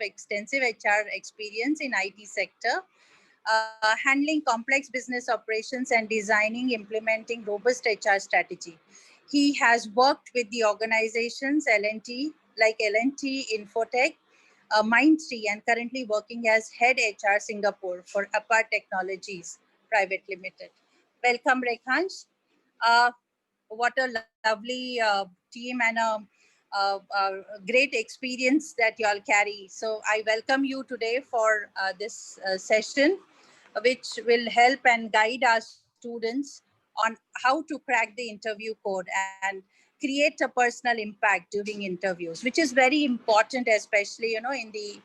extensive HR experience in IT sector, handling complex business operations and designing, implementing robust HR strategy. He has worked with the organizations L&T, like L&T Infotech, Mindtree, and currently working as Head HR Singapore for Apart Technologies Private Limited. Welcome, Rekhansh. What a lovely team and a great experience that you all carry. So I welcome you today for this session, which will help and guide our students on how to crack the interview code and create a personal impact during interviews, which is very important, especially, in the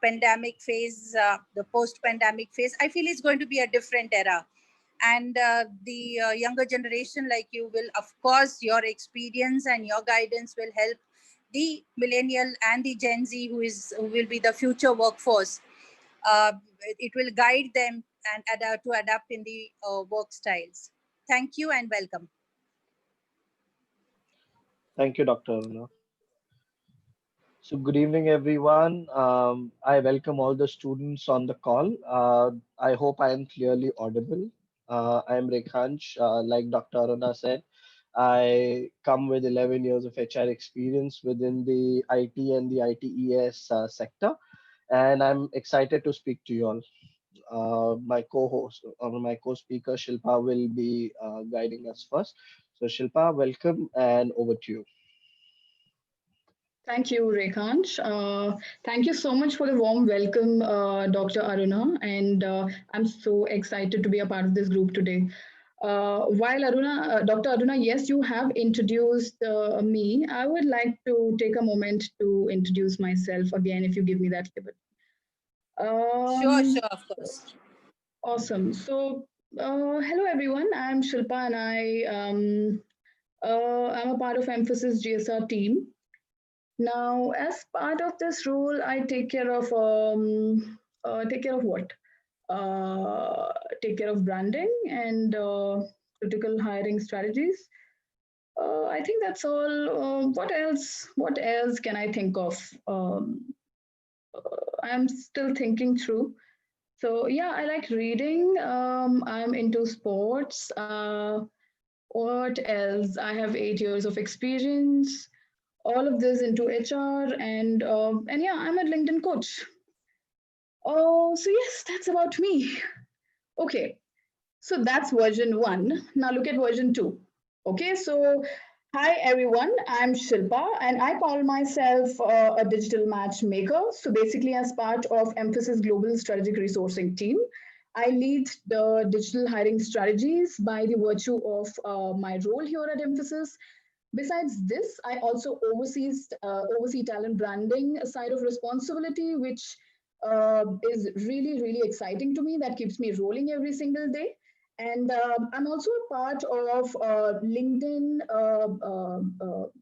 pandemic phase, the post-pandemic phase. I feel it's going to be a different era. And the younger generation like you will, of course, your experience and your guidance will help the millennial and the Gen Z who will be the future workforce. It will guide them and to adapt in the work styles. Thank you and welcome. Thank you, Dr. Aruna. So good evening, everyone. I welcome all the students on the call. I hope I am clearly audible. I am Rekhansh. Like Dr. Aruna said, I come with 11 years of HR experience within the IT and the ITES sector, and I'm excited to speak to you all. My co-host or my co-speaker Shilpa will be guiding us first. So Shilpa, welcome and over to you. Thank you, Rekhansh. Thank you so much for the warm welcome, Dr. Aruna, and I'm so excited to be a part of this group today. While Dr. Aruna, yes, you have introduced me, I would like to take a moment to introduce myself again, if you give me that liberty. Sure, of course. Awesome. So, hello everyone. I'm Shilpa, and I'm a part of Emphasis GSR team. Now, as part of this role, I take care of what? Take care of branding and critical hiring strategies. I think that's all. What else? What else can I think of? I'm still thinking through. So yeah, I like reading. I'm into sports. What else? I have 8 years of experience. All of this into HR, and yeah, I'm a LinkedIn coach. Oh, so yes, that's about me. Okay, so that's version 1. Now look at version 2. Okay, so hi everyone, I'm Shilpa, and I call myself a digital matchmaker. So basically, as part of Emphasis Global Strategic Resourcing team, I lead the digital hiring strategies by the virtue of my role here at Emphasis. Besides this, I also oversee talent branding side of responsibility, which is really, really exciting to me. That keeps me rolling every single day. And I'm also a part of LinkedIn,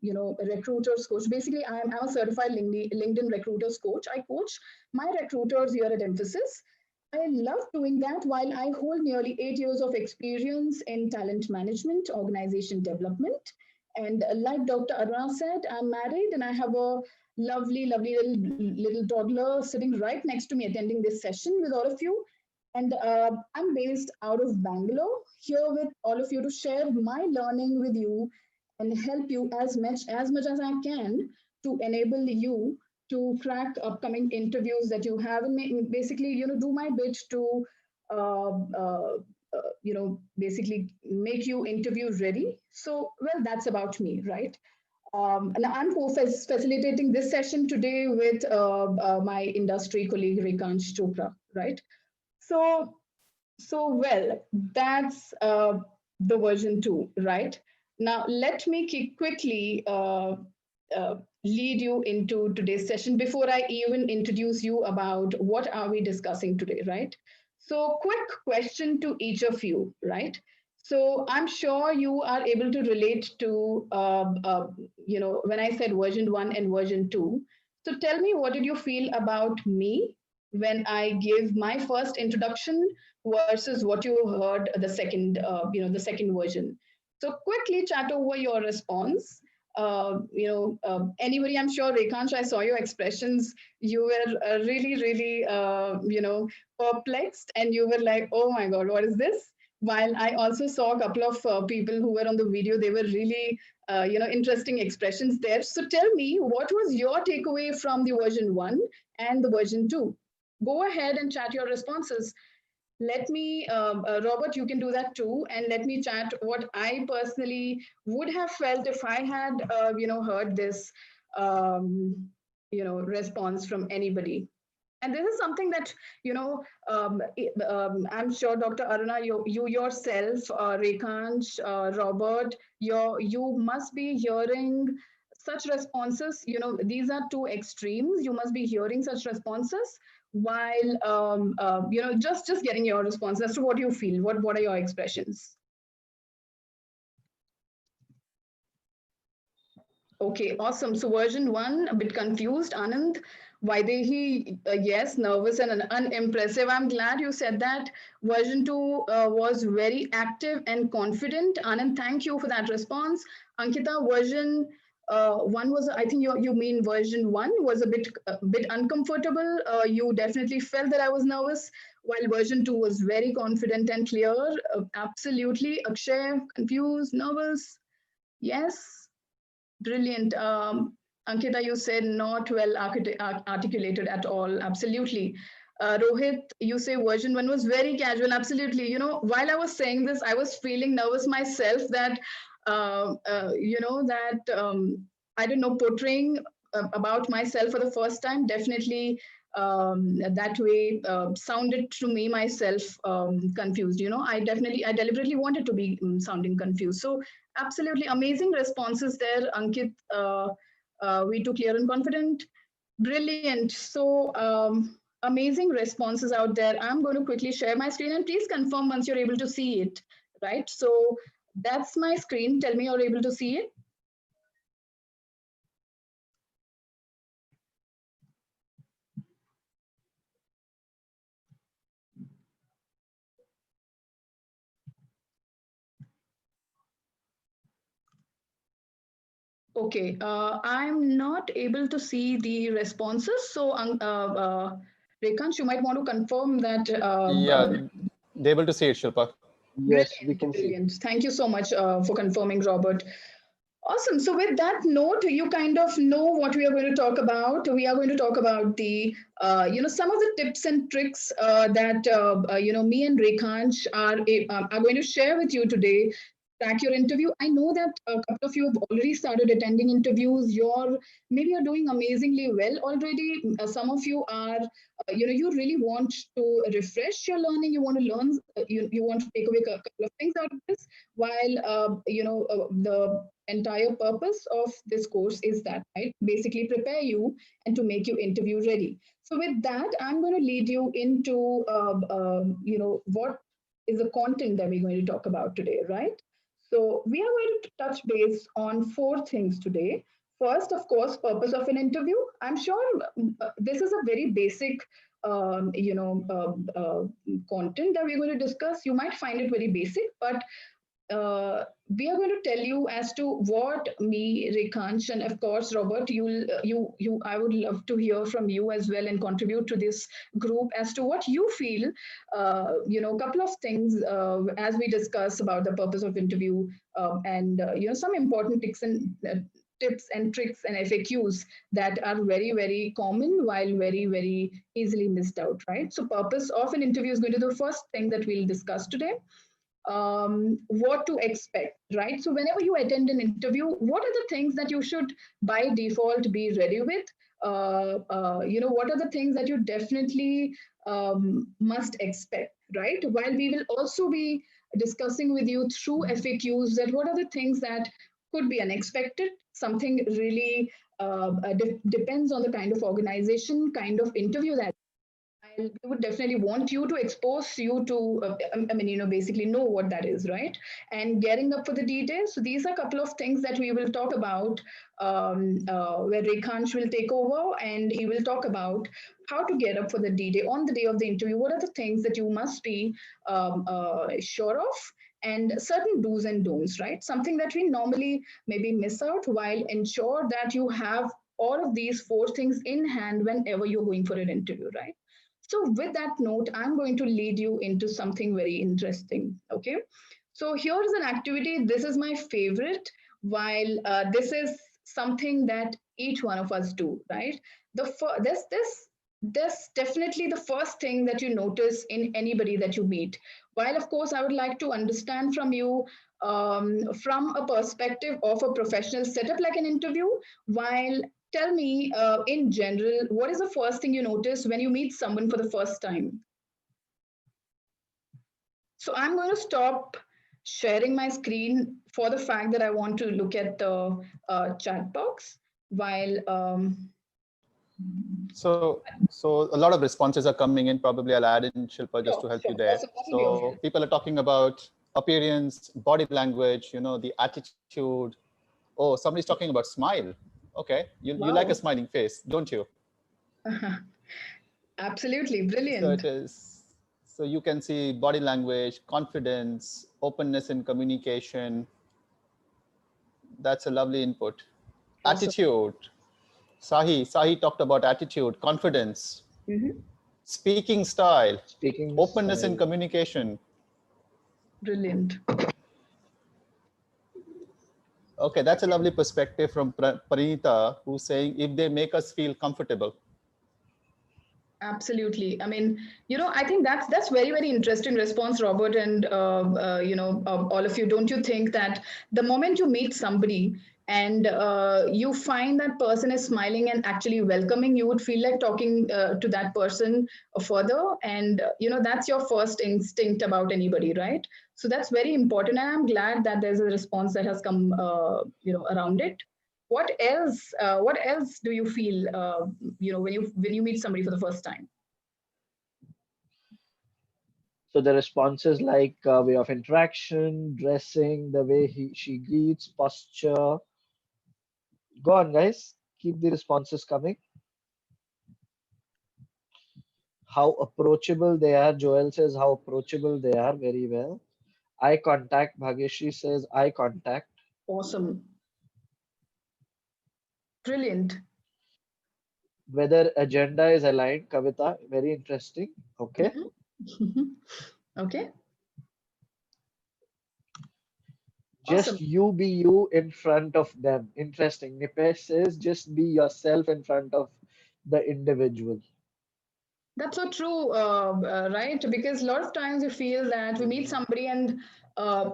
recruiters coach. Basically, I'm a certified LinkedIn recruiters coach. I coach my recruiters here at Emphasis. I love doing that while I hold nearly 8 years of experience in talent management, organization development. And like Dr. Aruna said, I'm married and I have a lovely, lovely little toddler sitting right next to me attending this session with all of you. And I'm based out of Bangalore, here with all of you to share my learning with you and help you as much as I can to enable you to crack upcoming interviews that you have, and basically, do my bit to basically make you interview ready. So, well, that's about me, right? And I'm facilitating this session today with my industry colleague Rekhansh Chopra, right? So, well, that's the version 2, right? Now, let me quickly lead you into today's session before I even introduce you about what are we discussing today, right? So quick question to each of you, right? So I'm sure you are able to relate to, when I said version 1 and version 2. So tell me, what did you feel about me when I gave my first introduction versus what you heard the second version? So quickly chat over your response. Anybody, I'm sure, Rekhansh, I saw your expressions. You were really, really, perplexed, and you were like, oh my God, what is this? While I also saw a couple of people who were on the video, they were really, interesting expressions there. So tell me, what was your takeaway from the version 1 and the version 2? Go ahead and chat your responses. Let me, Robert, you can do that too, and let me chat what I personally would have felt if I had, heard this, response from anybody. And this is something that, I'm sure, Dr. Aruna, you yourself, Rekhansh, Robert, you must be hearing such responses. These are two extremes. You must be hearing such responses while, just getting your response as to what you feel. What are your expressions? Okay, awesome. So version 1, a bit confused. Anand, Vaidehi, yes, nervous and unimpressive. I'm glad you said that. Version 2 was very active and confident. Anand, thank you for that response. Ankita, version 1 was, I think you mean version 1 was a bit uncomfortable. You definitely felt that I was nervous, while version 2 was very confident and clear. Absolutely. Akshay, confused, nervous. Yes. Brilliant. Ankita, you said not well articulated at all. Absolutely. Rohit, you say version 1 was very casual. Absolutely. While I was saying this, I was feeling nervous myself that, I don't know, portraying about myself for the first time, definitely that way sounded to me myself confused. I deliberately wanted to be sounding confused. So absolutely amazing responses there, Ankit. We too clear and confident. Brilliant. So amazing responses out there. I'm going to quickly share my screen, and please confirm once you're able to see it. Right. So that's my screen. Tell me you're able to see it. Okay, I'm not able to see the responses. So, Rekhansh, you might want to confirm that. Yeah, they're able to see it, Shilpa. Yes, we Brilliant, can see. brilliant. Thank you so much for confirming, Robert. Awesome. So, with that note, you kind of know what we are going to talk about. We are going to talk about the, some of the tips and tricks that, me and Rekhansh are going to share with you today. Track your interview. I know that a couple of you have already started attending interviews. Maybe you're doing amazingly well already. Some of you are, you really want to refresh your learning. You want to learn. You want to take away a couple of things out of this. While the entire purpose of this course is that, right? Basically, prepare you and to make you interview ready. So, with that, I'm going to lead you into, what is the content that we're going to talk about today, right? So, we are going to touch base on four things today. First, of course, purpose of an interview. I'm sure this is a very basic, content that we're going to discuss. You might find it very basic, but we are going to tell you as to what me, Rekhansh, and of course, Robert, I would love to hear from you as well and contribute to this group as to what you feel. A couple of things as we discuss about the purpose of interview and some important tips and tricks and FAQs that are very, very common while very, very easily missed out, right? So, purpose of an interview is going to be the first thing that we'll discuss today. What to expect, right? So whenever you attend an interview, what are the things that you should by default be ready with? What are the things that you definitely must expect, right? While we will also be discussing with you through FAQs that what are the things that could be unexpected, something really depends on the kind of organization, kind of interview that we would definitely want you to expose you to, basically know what that is, right? And getting up for the details. So these are a couple of things that we will talk about, where Rekhansh will take over and he will talk about how to get up for the D-Day on the day of the interview. What are the things that you must be sure of? and certain do's and don'ts, right? Something that we normally maybe miss out, while ensure that you have all of these four things in hand whenever you're going for an interview, right? So, with that note, I'm going to lead you into something very interesting. Okay. So, here is an activity. This is my favorite, while this is something that each one of us do, right? This definitely the first thing that you notice in anybody that you meet. While, of course, I would like to understand from you from a perspective of a professional setup like an interview, while tell me, in general, what is the first thing you notice when you meet someone for the first time? So I'm going to stop sharing my screen for the fact that I want to look at the chat box while. So a lot of responses are coming in. Probably I'll add in Shilpa just Sure, to help you sure. there. Awesome. That will be So awesome. people are talking about appearance, body language, the attitude. Oh, somebody's talking about smile. Okay, you like a Wow. smiling face, don't you? Absolutely. So Brilliant. it is. So you can see body language, confidence, openness in communication. That's a lovely input. Awesome. Attitude. Sahi talked about attitude, confidence, Mhm. speaking style, Speaking openness in style. communication. Brilliant. Okay, that's a lovely perspective from Parinita, who's saying if they make us feel comfortable. Absolutely. I mean, I think that's very, very interesting response, Robert, and all of you. Don't you think that the moment you meet somebody and you find that person is smiling and actually welcoming, you would feel like talking to that person further, and that's your first instinct about anybody, right? So that's very important, and I'm glad that there's a response that has come, around it. What else? What else do you feel? When you meet somebody for the first time? So the responses like way of interaction, dressing, the way she greets, posture. Go on, guys. Keep the responses coming. How approachable they are. Joel says how approachable they are. Very well. Eye contact. Bhagyashri says eye contact. Awesome, brilliant, Whether agenda is aligned. Kavita, very interesting. Okay. okay, awesome. Just you be you in front of them. Interesting. Nipesh says just be yourself in front of the individual. That's so true, right? Because a lot of times you feel that we meet Mm, somebody, and uh,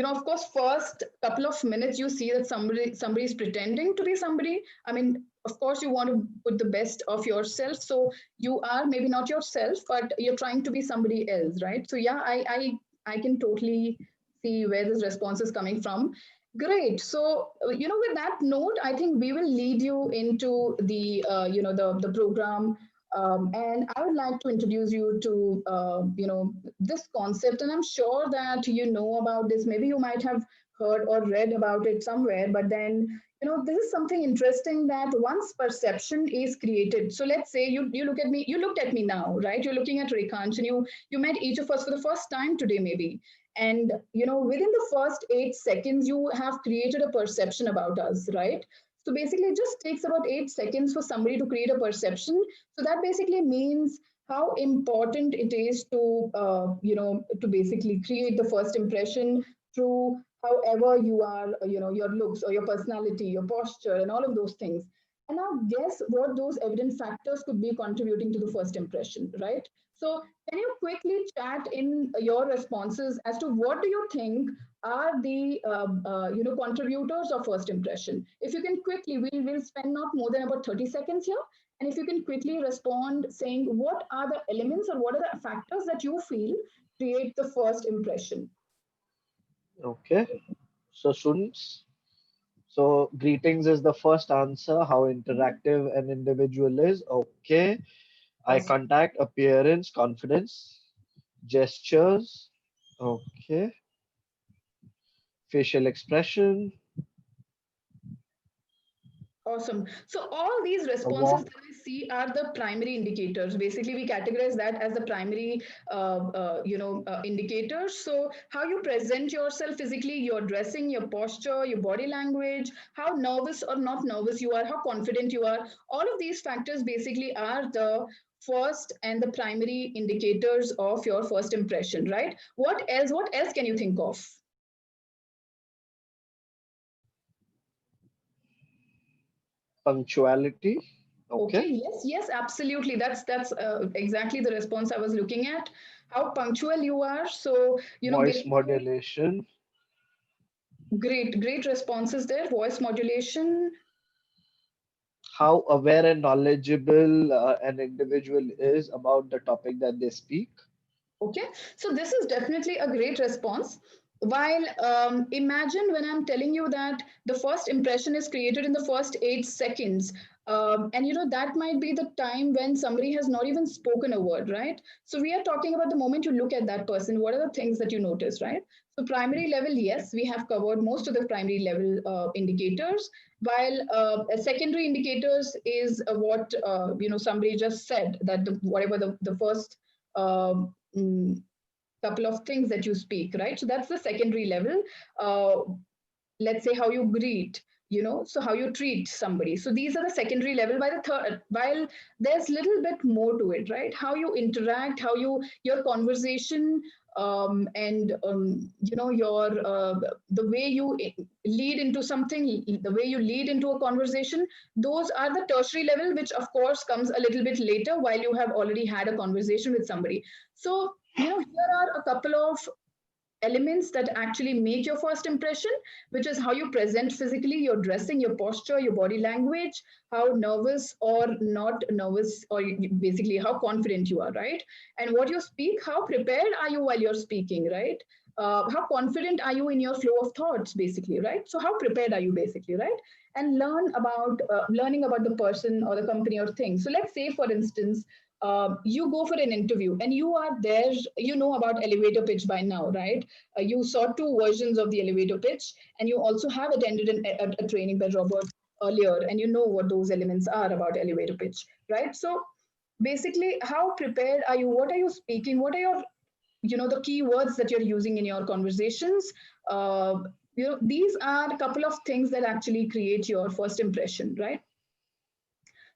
of course, first couple of minutes you see that somebody is pretending to be somebody. I mean, of course, you want to put the best of yourself, so you are maybe not yourself, but you're trying to be somebody else, right? So yeah, I can totally see where this response is coming from. Great. So, with that note, I think we will lead you into the, the program, and I would like to introduce you to, this concept. And I'm sure that you know about this. Maybe you might have heard or read about it somewhere. But then, this is something interesting that once perception is created. So let's say you look at me, you looked at me now, right? You're looking at Rekhanch, and you met each of us for the first time today, maybe. And within the first 8 seconds, you have created a perception about us, right? So basically, it just takes about 8 seconds for somebody to create a perception. So that basically means how important it is to, to basically create the first impression through however you are, your looks or your personality, your posture, and all of those things. And now, guess what those evident factors could be contributing to the first impression, right? So, can you quickly chat in your responses as to what do you think are the contributors of first impression? If you can quickly, we'll spend not more than about 30 seconds here, and if you can quickly respond saying what are the elements or what are the factors that you feel create the first impression. okay. So students, so greetings is the first answer. How interactive an individual is. Okay. Eye Awesome. contact, appearance, confidence, gestures. Okay. Facial expression. Awesome. So all these responses Warm. that I see are the primary indicators. Basically, we categorize that as the primary, indicators. So, how you present yourself physically, your dressing, your posture, your body language, how nervous or not nervous you are, how confident you are. All of these factors basically are the first and the primary indicators of your first impression, right? What else? What else can you think of? Punctuality. Okay. Okay, yes, yes, absolutely. That's exactly the response I was looking at. How punctual you are. So, Voice basically, modulation. great, great responses there. Voice modulation. How aware and knowledgeable an individual is about the topic that they speak. Okay, so this is definitely a great response. While imagine when I'm telling you that the first impression is created in the first 8 seconds, and that might be the time when somebody has not even spoken a word, right? So we are talking about the moment you look at that person. What are the things that you notice, right? So primary level, yes, we have covered most of the primary level indicators. While secondary indicators is what somebody just said that whatever the first um, mm, couple of things that you speak, right? So that's the secondary level. Let's say how you greet, so how you treat somebody. So these are the secondary level. By the third, while there's little bit more to it, right? How you interact, how your conversation, and your the way you lead into something, the way you lead into a conversation, those are the tertiary level, which of course comes a little bit later while you have already had a conversation with somebody. So here are a couple of elements that actually make your first impression, which is how you present physically, your dressing, your posture, your body language, how nervous or not nervous, or basically how confident you are, right? And what you speak, how prepared are you while you're speaking, right? How confident are you in your flow of thoughts, basically, right? So how prepared are you, basically, right? And learning about the person or the company or thing. So let's say, for instance, you go for an interview and you are there, you know about elevator pitch by now, right? You saw two versions of the elevator pitch, and you also have attended a training by Robert earlier, and you know what those elements are about elevator pitch, right? So basically, how prepared are you? What are you speaking? What are your, the key words that you're using in your conversations? These are a couple of things that actually create your first impression, right?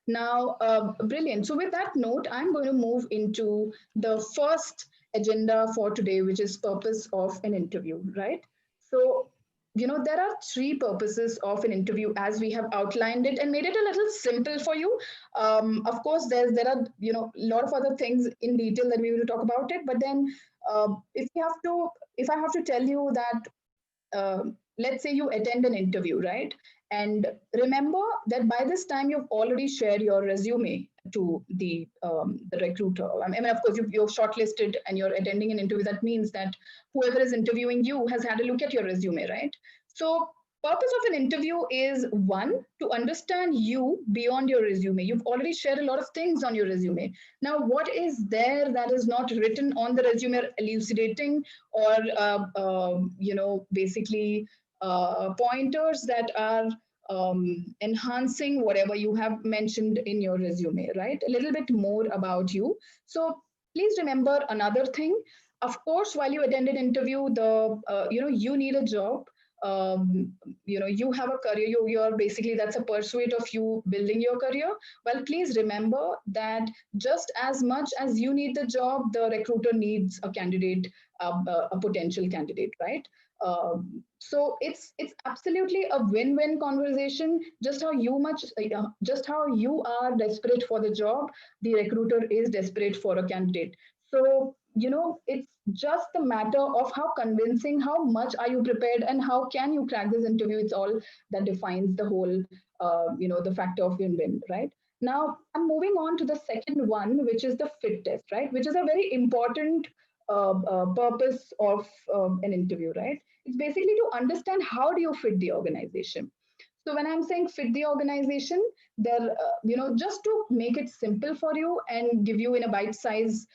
Now, brilliant. So, with that note, I'm going to move into the first agenda for today, which is purpose of an interview, right? So, there are three purposes of an interview as we have outlined it and made it a little simple for you. Of course, there are a lot of other things in detail that we will talk about it. But then, if I have to tell you that let's say you attend an interview, right? And remember that by this time you've already shared your resume to the recruiter. I mean, of course, you're shortlisted and you're attending an interview. That means that whoever is interviewing you has had a look at your resume, right? So purpose of an interview is one, to understand you beyond your resume. You've already shared a lot of things on your resume. Now, what is there that is not written on the resume, elucidating or basically pointers that are enhancing whatever you have mentioned in your resume, right? A little bit more about you. So please remember another thing. Of course, while you attend an interview, you need a job. You have a career. You're basically, that's a pursuit of you building your career. Well, please remember that just as much as you need the job, the recruiter needs a candidate, a potential candidate, right? So it's absolutely a win-win conversation. Just how you are desperate for the job, the recruiter is desperate for a candidate. So it's just the matter of how convincing, how much are you prepared, and how can you crack this interview. It's all that defines the whole, the factor of win-win, right? Now I'm moving on to the second one, which is the fit test, right? Which is a very important purpose of an interview, right? It's basically to understand how do you fit the organization. So when I'm saying fit the organization, there, just to make it simple for you and give you in a bite-size,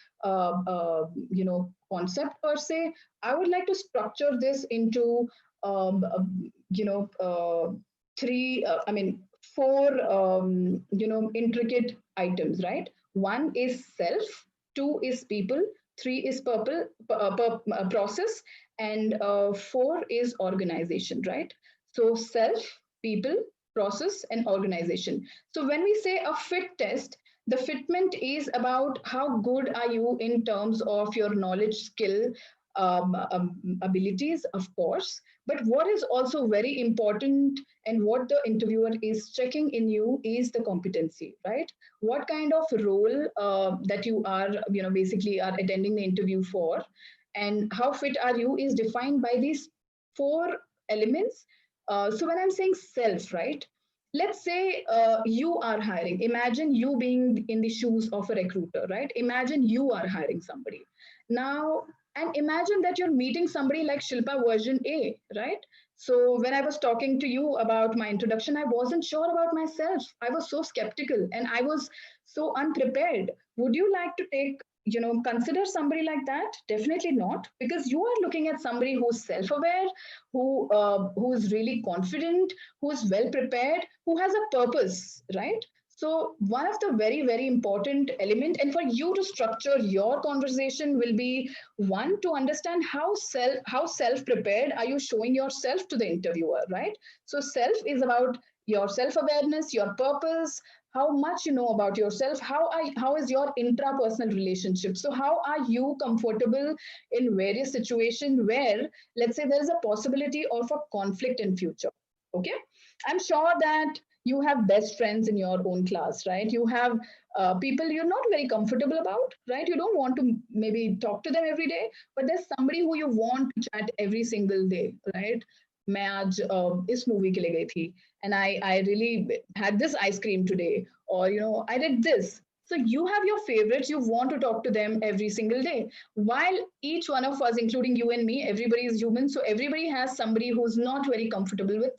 concept per se, I would like to structure this into, you know, three, I mean, four, intricate items, right? One is self, two is people, three is process, and four is organization, right? So self, people, process, and organization. So when we say a fit test, the fitment is about how good are you in terms of your knowledge, skill, abilities, of course. But what is also very important and what the interviewer is checking in you is the competency, right? What kind of role that you are, basically are attending the interview for, and how fit are you is defined by these four elements. So when I'm saying self, right? Let's say you are hiring. Imagine you being in the shoes of a recruiter, right? Imagine you are hiring somebody. Now, and imagine that you're meeting somebody like Shilpa version A, right? So when I was talking to you about my introduction, I wasn't sure about myself. I was so skeptical and I was so unprepared. Would you like to take, consider somebody like that? Definitely not, because you are looking at somebody who's self-aware, who's really confident, who's well prepared, who has a purpose, right? So one of the very, very important element, and for you to structure your conversation will be one, to understand how self prepared are you showing yourself to the interviewer, right? So self is about your self awareness, your purpose, how much you know about yourself, how is your intrapersonal relationship. So how are you comfortable in various situations where, let's say, there is a possibility of a conflict in future. Okay, I'm sure that you have best friends in your own class, right? You have people you're not very comfortable about, right? You don't want to maybe talk to them every day, but there's somebody who you want to chat every single day, right? मैं आज इस movie के लिए गई थी and I really had this ice cream today, or I did this. So you have your favorites, you want to talk to them every single day. While each one of us, including you and me, everybody is human, so everybody has somebody who's not very comfortable with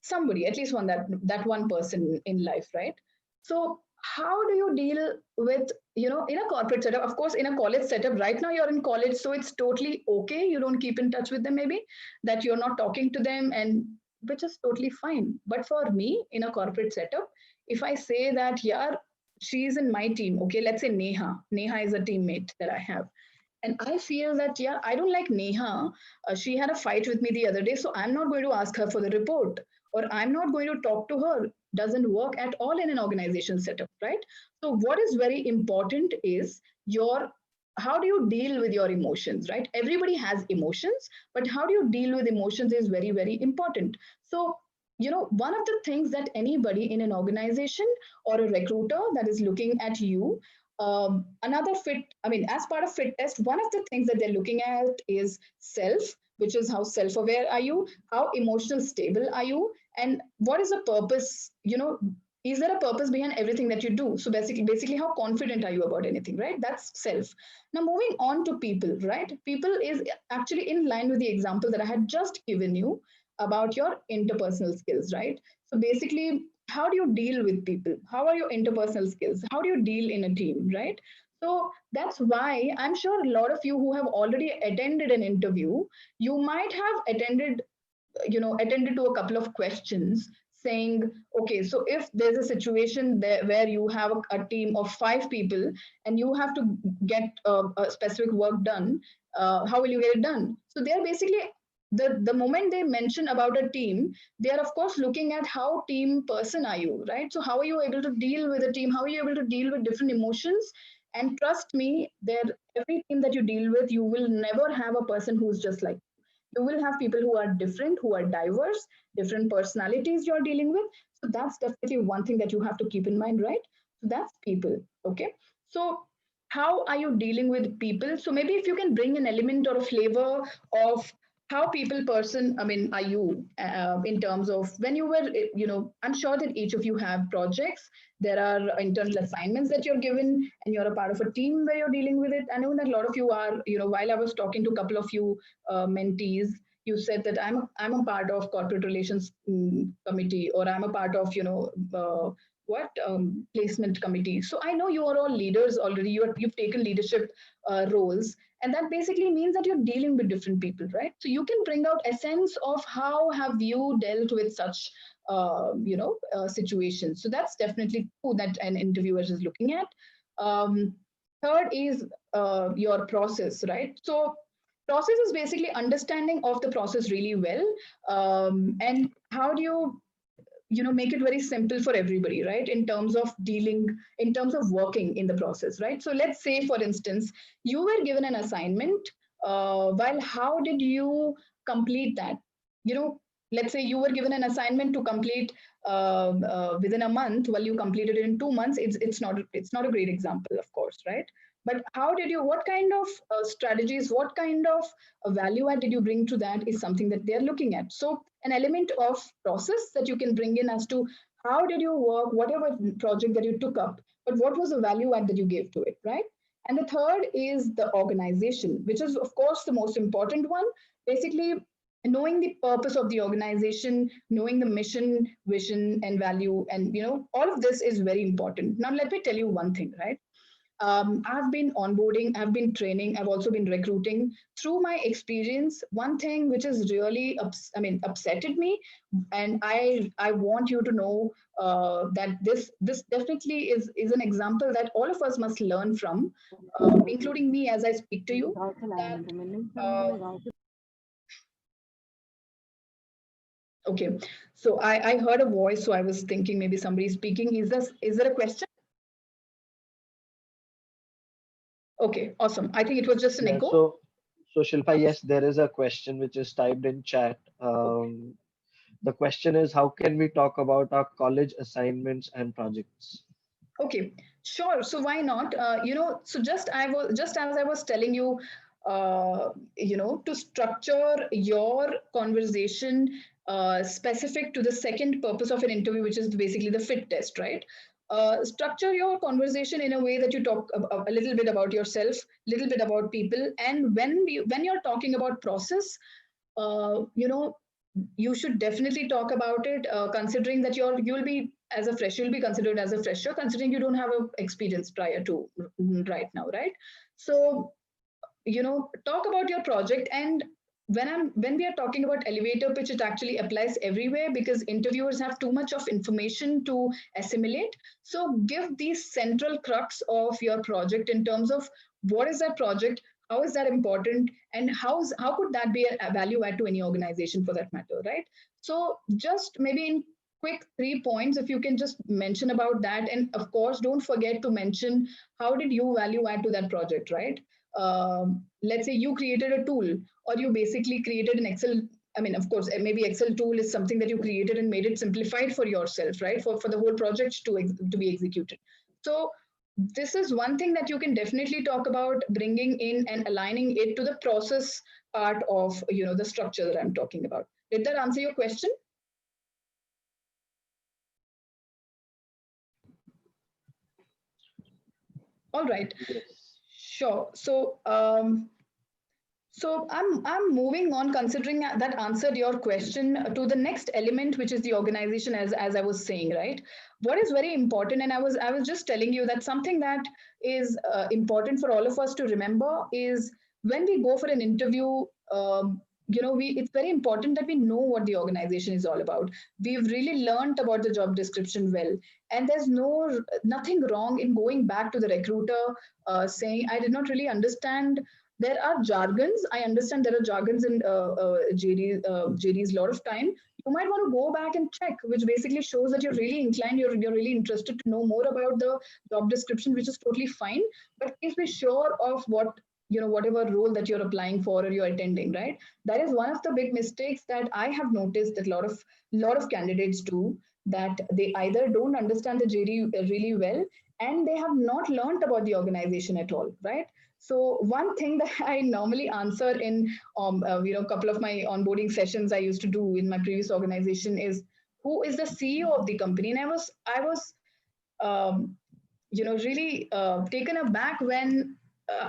somebody, at least one, that one person in life, right? So how do you deal with, in a corporate setup, of course, in a college setup, right now you're in college, so it's totally okay, you don't keep in touch with them, maybe that you're not talking to them, and which is totally fine. But for me, in a corporate setup, if I say that, yeah, she's in my team, okay, let's say Neha is a teammate that I have, and I feel that, yeah, I don't like Neha. She had a fight with me the other day, so I'm not going to ask her for the report, or I'm not going to talk to her. Doesn't work at all in an organization setup, right? So what is very important is your, how do you deal with your emotions, right? Everybody has emotions, but how do you deal with emotions is very, very important. So, one of the things that anybody in an organization or a recruiter that is looking at you, another fit, I mean, as part of fit test, one of the things that they're looking at is self, which is how self aware are you, how emotional stable are you, and what is the purpose, is there a purpose behind everything that you do? So basically how confident are you about anything, right? That's self. Now moving on to people, right? People is actually in line with the example that I had just given you about your interpersonal skills, right? So basically, how do you deal with people? How are your interpersonal skills? How do you deal in a team, right? So that's why I'm sure a lot of you who have already attended an interview, you might have attended to a couple of questions saying, okay, so if there's a situation there where you have a team of 5 people and you have to get a specific work done, how will you get it done? So they're basically, the moment they mention about a team, they are of course looking at how team person are you, right? So how are you able to deal with a team? How are you able to deal with different emotions? And trust me, there, every team that you deal with, you will never have a person who's just like, you will have people who are different, who are diverse, different personalities you're dealing with. So that's definitely one thing that you have to keep in mind, right? So that's people. Okay, so how are you dealing with people? So maybe if you can bring an element or a flavor of how people person, I mean, are you in terms of when you were, I'm sure that each of you have projects, there are internal assignments that you're given, and you're a part of a team where you're dealing with it. I know that a lot of you are, while I was talking to a couple of you mentees, you said that I'm a part of corporate relations committee, or I'm a part of, placement committee. So I know you are all leaders already. You've taken leadership roles, and that basically means that you're dealing with different people, right? So you can bring out a sense of how have you dealt with such situations. So that's definitely true that an interviewer is looking at. um, Third is your process, right? So process is basically understanding of the process really well, and how do you make it very simple for everybody, right, in terms of dealing, in terms of working in the process, right? So let's say, for instance, you were given an assignment. While how did you complete that? you know let's say you were given an assignment to complete within a month, while you completed it in 2 months. It's not a great example, of course, right? But how did you, what kind of strategies, what kind of value add did you bring to that, is something that they're looking at. So an element of process that you can bring in as to how did you work, whatever project that you took up, but what was the value add that you gave to it, right? And the third is the organization, which is, of course, the most important one. Basically, knowing the purpose of the organization, knowing the mission, vision, and value, and all of this is very important. Now, let me tell you one thing, right? I've been onboarding, I've been training, I've also been recruiting. Through my experience, one thing which has really, upsetted me, and I want you to know that this definitely is an example that all of us must learn from, including me as I speak to you. That okay, so I heard a voice, so I was thinking maybe somebody's speaking. Is there a question? Okay, awesome. I think it was just an Yeah, echo. so Shilpa, yes, there is a question which is typed in chat. The question is, how can we talk about our college assignments and projects? Okay, sure. So why not? So just as I was telling you, to structure your conversation specific to the second purpose of an interview, which is basically the fit test, right? Structure your conversation in a way that you talk a little bit about yourself, little bit about people, and when you're talking about process, uh, you know, you should definitely talk about it, considering that you'll be as a fresh, you'll be considered as a fresher, considering you don't have a experience prior to right now, right? So talk about your project. And when we are talking about elevator pitch, it actually applies everywhere, because interviewers have too much of information to assimilate. So give the central crux of your project in terms of what is that project, how is that important, and how could that be a value add to any organization for that matter, right? So just maybe in quick 3 points, if you can just mention about that. And of course, don't forget to mention how did you value add to that project, right? Let's say you created a tool, or you basically created an Excel. I mean, of course, maybe Excel tool is something that you created and made it simplified for yourself, right? For the whole project to be executed. So this is one thing that you can definitely talk about, bringing in and aligning it to the process part of the structure that I'm talking about. Did that answer your question? All right. Yes. Sure. So I'm moving on, considering that answered your question, to the next element, which is the organization, as I was saying, right? What is very important, and I was just telling you that something that is important for all of us to remember is when we go for an interview. It's very important that we know what the organization is all about. We've really learned about the job description well, and there's nothing wrong in going back to the recruiter, saying, I did not really understand. There are jargons. I understand there are jargons in JDs a lot of time. You might want to go back and check, which basically shows that you're really inclined, you're really interested to know more about the job description, which is totally fine. But please be sure of whatever role that you're applying for or you're attending, right? That is one of the big mistakes that I have noticed that a lot of candidates do, that they either don't understand the JD really well, and they have not learned about the organization at all, right? So one thing that I normally answer in a couple of my onboarding sessions I used to do in my previous organization is, who is the CEO of the company? And I was really taken aback when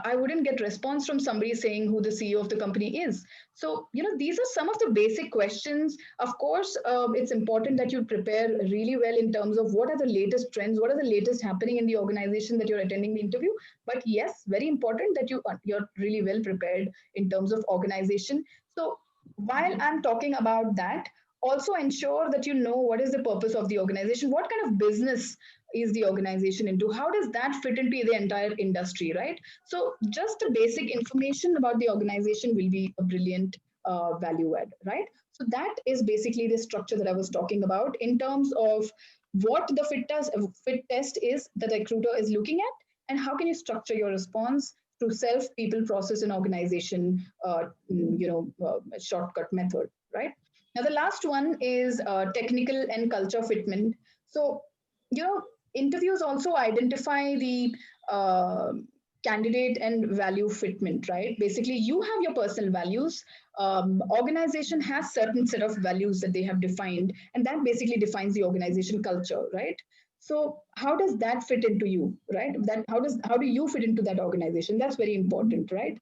I wouldn't get response from somebody saying who the CEO of the company is. So, these are some of the basic questions. Of course, it's important that you prepare really well in terms of what are the latest trends, what are the latest happening in the organization that you're attending the interview. But yes, very important that you're really well prepared in terms of organization. So while I'm talking about that, also ensure that you know what is the purpose of the organization, what kind of business is the organization into, how does that fit into the entire industry, right? So just a basic information about the organization will be a brilliant value add, right? So that is basically the structure that I was talking about in terms of what the fit test is that the recruiter is looking at, and how can you structure your response through self, people, process, and organization, shortcut method, right? Now, the last one is technical and culture fitment. So, interviews also identify the uh, candidate and value fitment, right? Basically, you have your personal values. Organization has certain set of values that they have defined, and that basically defines the organization culture, right? So how does that fit into you, right? That how do you fit into that organization? That's very important, right?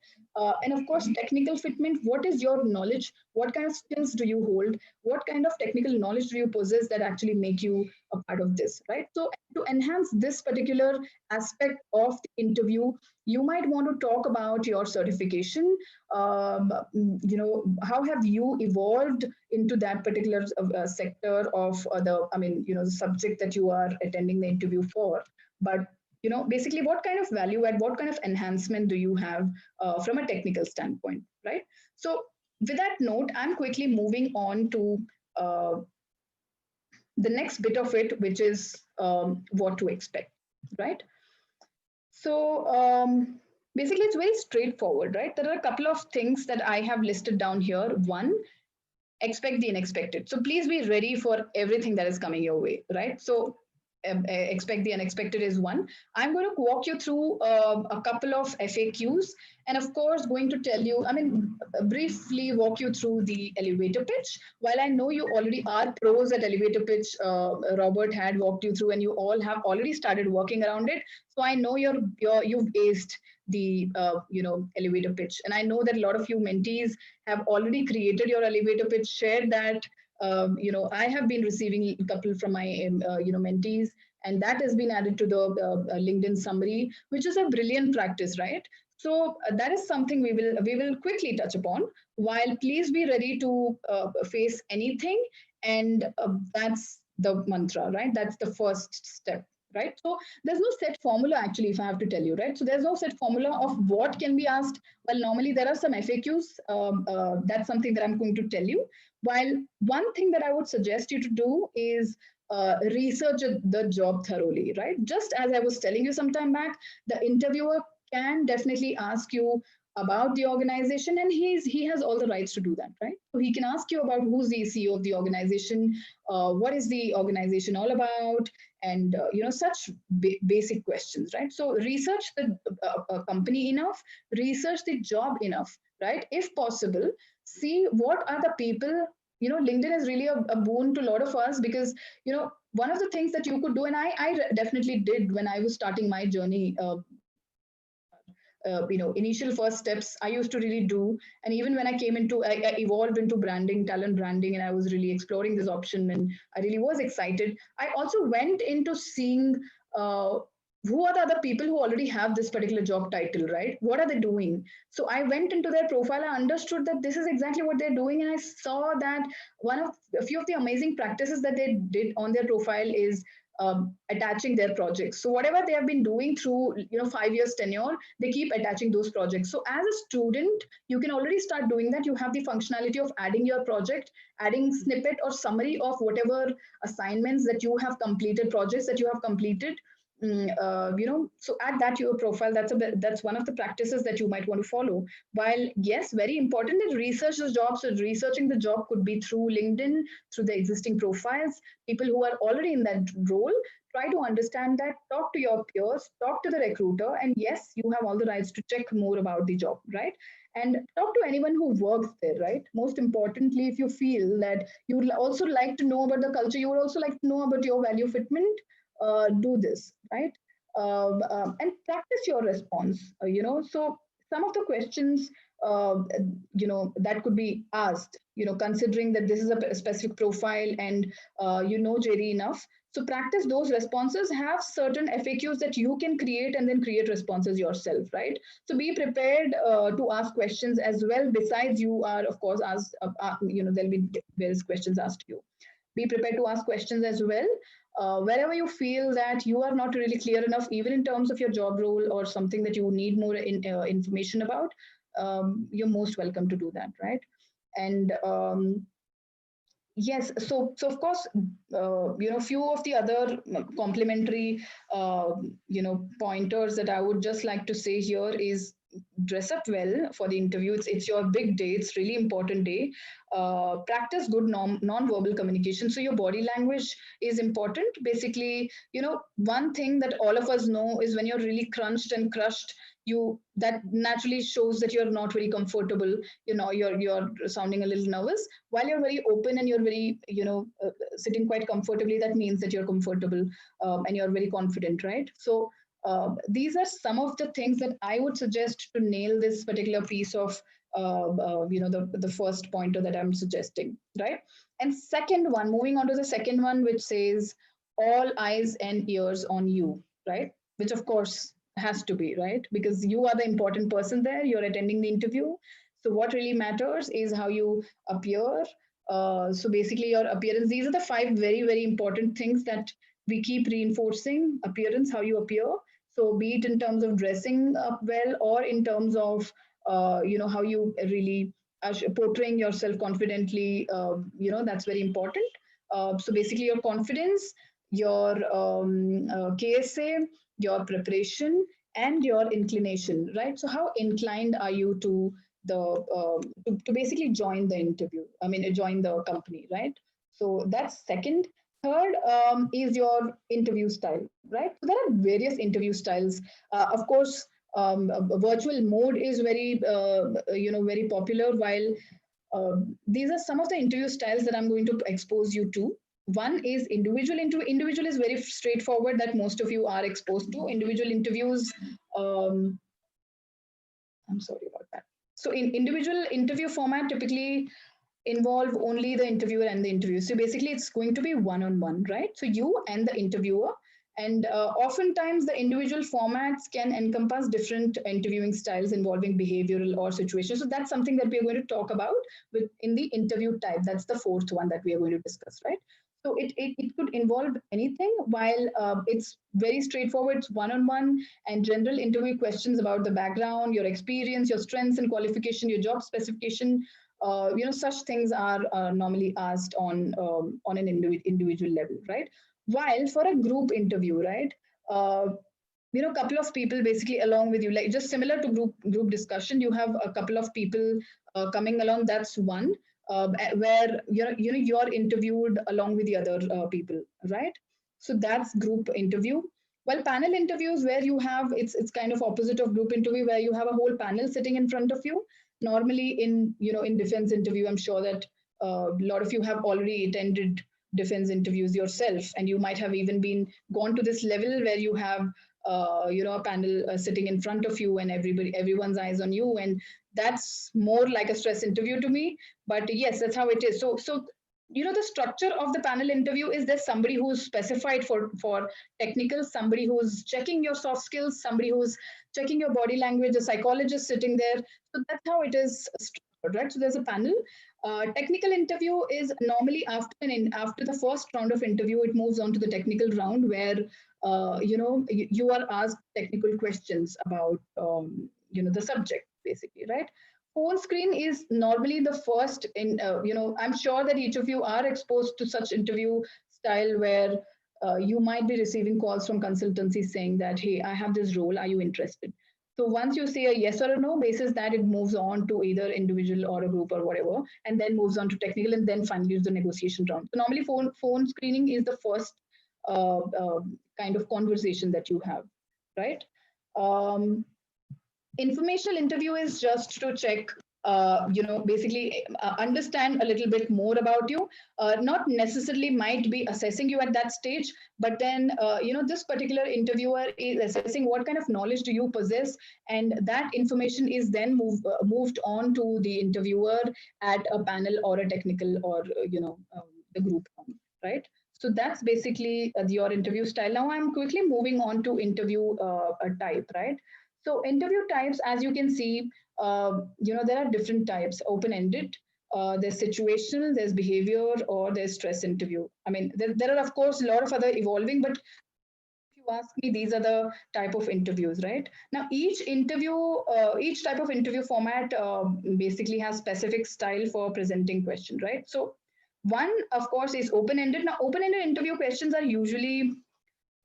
And of course, technical fitment. What is your knowledge? What kind of skills do you hold? What kind of technical knowledge do you possess that actually make you a part of this, right? So to enhance this particular aspect of the interview, you might want to talk about your certification. How have you evolved into that particular sector of the subject that you are attending the interview for? But basically, what kind of value add, what kind of enhancement do you have from a technical standpoint, right? So with that note, I'm quickly moving on to uh, the next bit of it, which is what to expect, right? So basically, it's very straightforward, right? There are a couple of things that I have listed down here. One, expect the unexpected. So please be ready for everything that is coming your way, right? So expect the unexpected is one. I'm going to walk you through a couple of FAQs, and of course going to tell you, briefly walk you through the elevator pitch. While I know you already are pros at elevator pitch, Robert had walked you through and you all have already started working around it. So I know you've aced the elevator pitch, and I know that a lot of you mentees have already created your elevator pitch, shared that. I have been receiving a couple from my mentees, and that has been added to the LinkedIn summary, which is a brilliant practice, right? So that is something we will quickly touch upon. While please be ready to face anything, and that's the mantra, right? That's the first step, right? So there's no set formula actually, if I have to tell you, right? So there's no set formula of what can be asked. Well, normally there are some FAQs. That's something that I'm going to tell you. While one thing that I would suggest you to do is research the job thoroughly, right? Just as I was telling you some time back, the interviewer can definitely ask you about the organization, and he has all the rights to do that, right? So he can ask you about who's the CEO of the organization, what is the organization all about, and such basic questions, right? So research the company enough, research the job enough, right? If possible, see what are the people. LinkedIn is really a boon to a lot of us, because one of the things that you could do, and I definitely did when I was starting my journey. Initial first steps I used to really do, and even when I evolved into branding, talent branding, and I was really exploring this option, and I really was excited. I also went into seeing who are the other people who already have this particular job title, right? What are they doing? So I went into their profile. I understood that this is exactly what they're doing, and I saw that a few of the amazing practices that they did on their profile is attaching their projects. So whatever they have been doing through 5 years tenure, they keep attaching those projects. So as a student, you can already start doing that. You have the functionality of adding your project, adding snippet or summary of whatever assignments that you have completed, projects that you have completed. So add that to your profile. That's one of the practices that you might want to follow. While yes, very important that research the job. So researching the job could be through LinkedIn, through the existing profiles, people who are already in that role. Try to understand that, talk to your peers, talk to the recruiter, and yes, you have all the rights to check more about the job, right? And talk to anyone who works there, right? Most importantly, if you feel that you would also like to know about the culture, you would also like to know about your value fitment, do this, right? and practice your response. So some of the questions, that could be asked, considering that this is a specific profile and JD enough. So practice those responses, have certain FAQs that you can create and then create responses yourself, right? So be prepared to ask questions as well. Besides, you are, of course, asked, there'll be various questions asked to you. Be prepared to ask questions as well. Wherever you feel that you are not really clear enough, even in terms of your job role or something that you need more information about, you're most welcome to do that, right? And yes, so of course, few of the other complementary, pointers that I would just like to say here is dress up well for the interview. It's your big day. It's really important day. Practice good non-verbal communication. So your body language is important. Basically, one thing that all of us know is when you're really crunched and crushed, that naturally shows that you're not very comfortable. You're sounding a little nervous. While you're very open and you're very sitting quite comfortably, that means that you're comfortable, and you're very confident, right? So these are some of the things that I would suggest to nail this particular piece of the first pointer that I'm suggesting, right? And second one, moving on to the second one, which says all eyes and ears on you, right? Which of course has to be, right? Because you are the important person there. You're attending the interview. So what really matters is how you appear. So basically, your appearance. These are the five very, very important things that we keep reinforcing: appearance, how you appear. So be it in terms of dressing up well, or in terms of how you really portraying yourself confidently. That's very important. So basically, your confidence, your KSA, your preparation, and your inclination, right? So how inclined are you to to basically join the interview? I mean, join the company, right? So that's second. Third is your interview style, right? So there are various interview styles. Of course, virtual mode is very, very popular. While these are some of the interview styles that I'm going to expose you to. One is individual interview. Individual is very straightforward, that most of you are exposed to. Individual interviews. I'm sorry about that. So in individual interview format, typically involve only the interviewer and the interview. So basically, it's going to be one-on-one, right? So you and the interviewer. And oftentimes, the individual formats can encompass different interviewing styles involving behavioral or situations. So that's something that we are going to talk about in the interview type. That's the fourth one that we are going to discuss, right? So it could involve anything, while it's very straightforward. It's one-on-one and general interview questions about the background, your experience, your strengths and qualification, your job specification. Such things are normally asked on an individual level, right? While for a group interview, right? A couple of people basically along with you, like just similar to group discussion. You have a couple of people coming along. That's one where you're interviewed along with the other people, right? So that's group interview. Well, panel interviews, where you have, it's kind of opposite of group interview, where you have a whole panel sitting in front of you. Normally in defense interview, I'm sure that a lot of you have already attended defense interviews yourself, and you might have even been gone to this level where you have a panel sitting in front of you, and everyone's eyes on you, and that's more like a stress interview to me. But yes, that's how it is. So the structure of the panel interview is there's somebody who's specified for technical, somebody who's checking your soft skills, somebody who's checking your body language, a psychologist sitting there. So that's how it is structured, right? So there's a panel. Technical interview is normally after the first round of interview, it moves on to the technical round, where you are asked technical questions about the subject, basically, right? Phone screen is normally the first I'm sure that each of you are exposed to such interview style, where you might be receiving calls from consultancies saying that, hey, I have this role, are you interested? So once you say a yes or a no, basis that, it moves on to either individual or a group or whatever, and then moves on to technical, and then finally is the negotiation round. So normally phone screening is the first kind of conversation that you have, right? Informational interview is just to check basically understand a little bit more about you. Not necessarily might be assessing you at that stage, but then this particular interviewer is assessing what kind of knowledge do you possess, and that information is then moved on to the interviewer at a panel or a technical or the group, right? So that's basically your interview style. Now I'm quickly moving on to interview type, right? So interview types, as you can see, there are different types: open-ended, there's situational, there's behavior, or there's stress interview. I mean, there are of course a lot of other evolving, but if you ask me, these are the type of interviews, right? Now, each type of interview format basically has specific style for presenting question, right? So one, of course, is open-ended. Now, open-ended interview questions are usually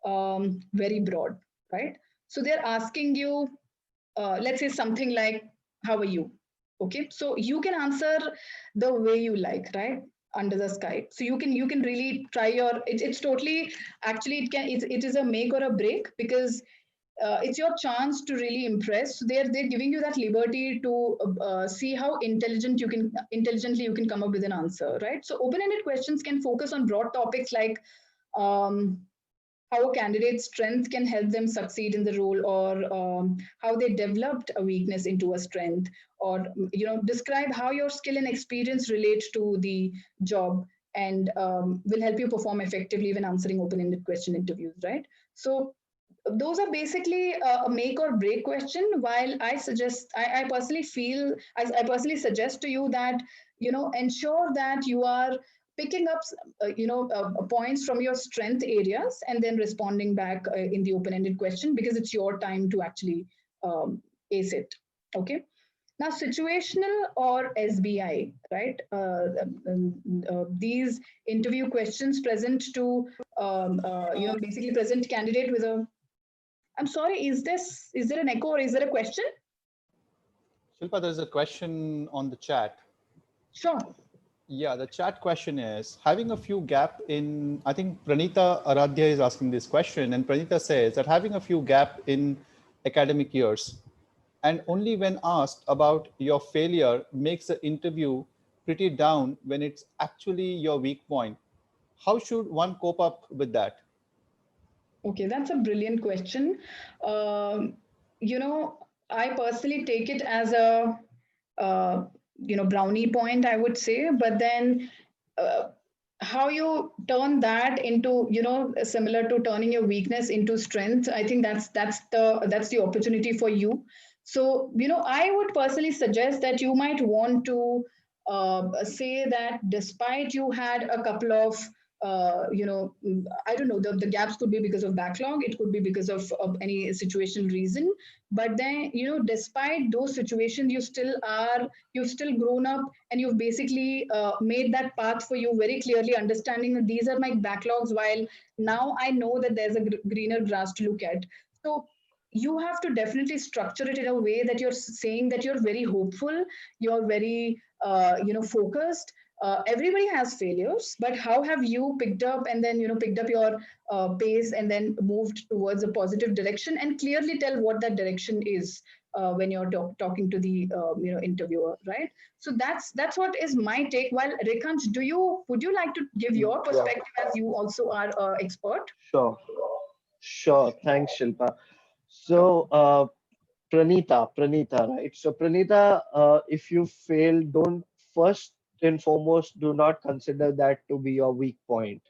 very broad, right? So they're asking you, let's say something like, how are you? Okay, so you can answer the way you like, right? Under the sky. So you can really try it's totally, actually it is a make or a break, because it's your chance to really impress. So they're giving you that liberty to see how intelligently you can come up with an answer, right? So open-ended questions can focus on broad topics like um, how a candidate's strength can help them succeed in the role, or how they developed a weakness into a strength, or describe how your skill and experience relate to the job, and will help you perform effectively when answering open-ended question interviews, right? So those are basically a make or break question. While I personally feel, I personally suggest to you that ensure that you are picking up points from your strength areas and then responding back in the open-ended question, because it's your time to actually ace it. Okay. Now, situational or SBI, right? These interview questions present to basically present candidate with a. I'm sorry, is there an echo or is there a question? Shilpa, there's a question on the chat. Sure. Yeah, the chat question is having a few gap in, I think Pranita Aradhya is asking this question, and Pranita says that having a few gap in academic years and only when asked about your failure makes the interview pretty down when it's actually your weak point. How should one cope up with that? Okay, that's a brilliant question. Um, I personally take it as a brownie point, I would say, but then uh, how you turn that into, similar to turning your weakness into strength, I think that's the opportunity for you. So I would personally suggest that you might want to say that despite you had a couple of I don't know, the gaps could be because of backlog, it could be because of any situational reason, but then despite those situations, you've still grown up, and you've basically made that path for you very clearly, understanding that these are my backlogs, while now I know that there's a greener grass to look at. So you have to definitely structure it in a way that you're saying that you're very hopeful, you're very focused. Everybody has failures, but how have you picked up, and then picked up your pace, and then moved towards a positive direction, and clearly tell what that direction is when you're talking to the interviewer, right? So that's what is my take. While Rekhansh, would you like to give your Yeah, perspective, as you also are expert? sure, sure. Thanks, Shilpa. Sure. So, Pranita, right? So, Pranita, if you fail, don't first and foremost do not consider that to be your weak point.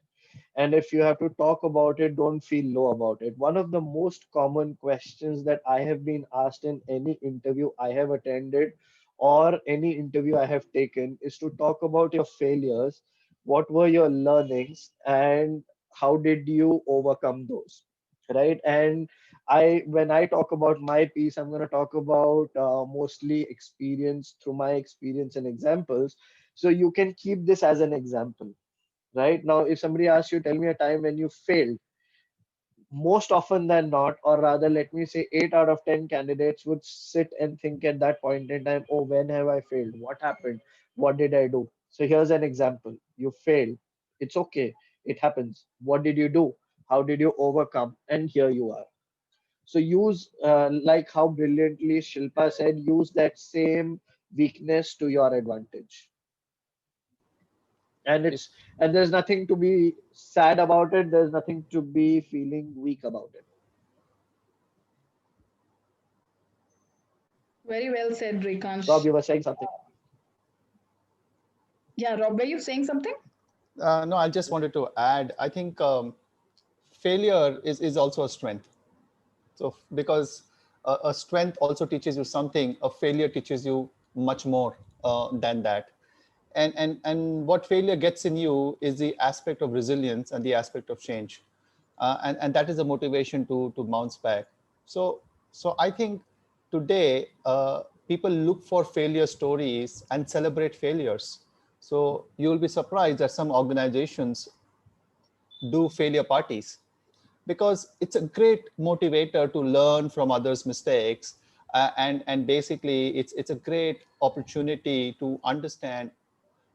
And if you have to talk about it, don't feel low about it. One of the most common questions that I have been asked in any interview I have attended or any interview I have taken is to talk about your failures. What were your learnings and how did you overcome those? Right. And when I talk about my piece, I'm going to talk about mostly experience through my experience and examples. So you can keep this as an example. Right now, if somebody asks you, tell me a time when you failed, most often than not, or rather, let me say 8 out of 10 candidates would sit and think at that point in time, oh, when have I failed? What happened? What did I do? So here's an example. You failed. It's okay. It happens. What did you do? How did you overcome? And here you are. So use, like how brilliantly Shilpa said, use that same weakness to your advantage. And If, there's nothing to be sad about it. There's nothing to be feeling weak about it. Very well said, Rob, Rekansh. you were saying something. Yeah, Rob, were you saying something? no, I just wanted to add, I think failure is also a strength. So because a strength also teaches you something, a failure teaches you much more than that. And what failure gets in you is the aspect of resilience and the aspect of change, and that is a motivation to bounce back. So I think today people look for failure stories and celebrate failures. So you will be surprised that some organizations do failure parties, because it's a great motivator to learn from others' mistakes, and basically it's a great opportunity to understand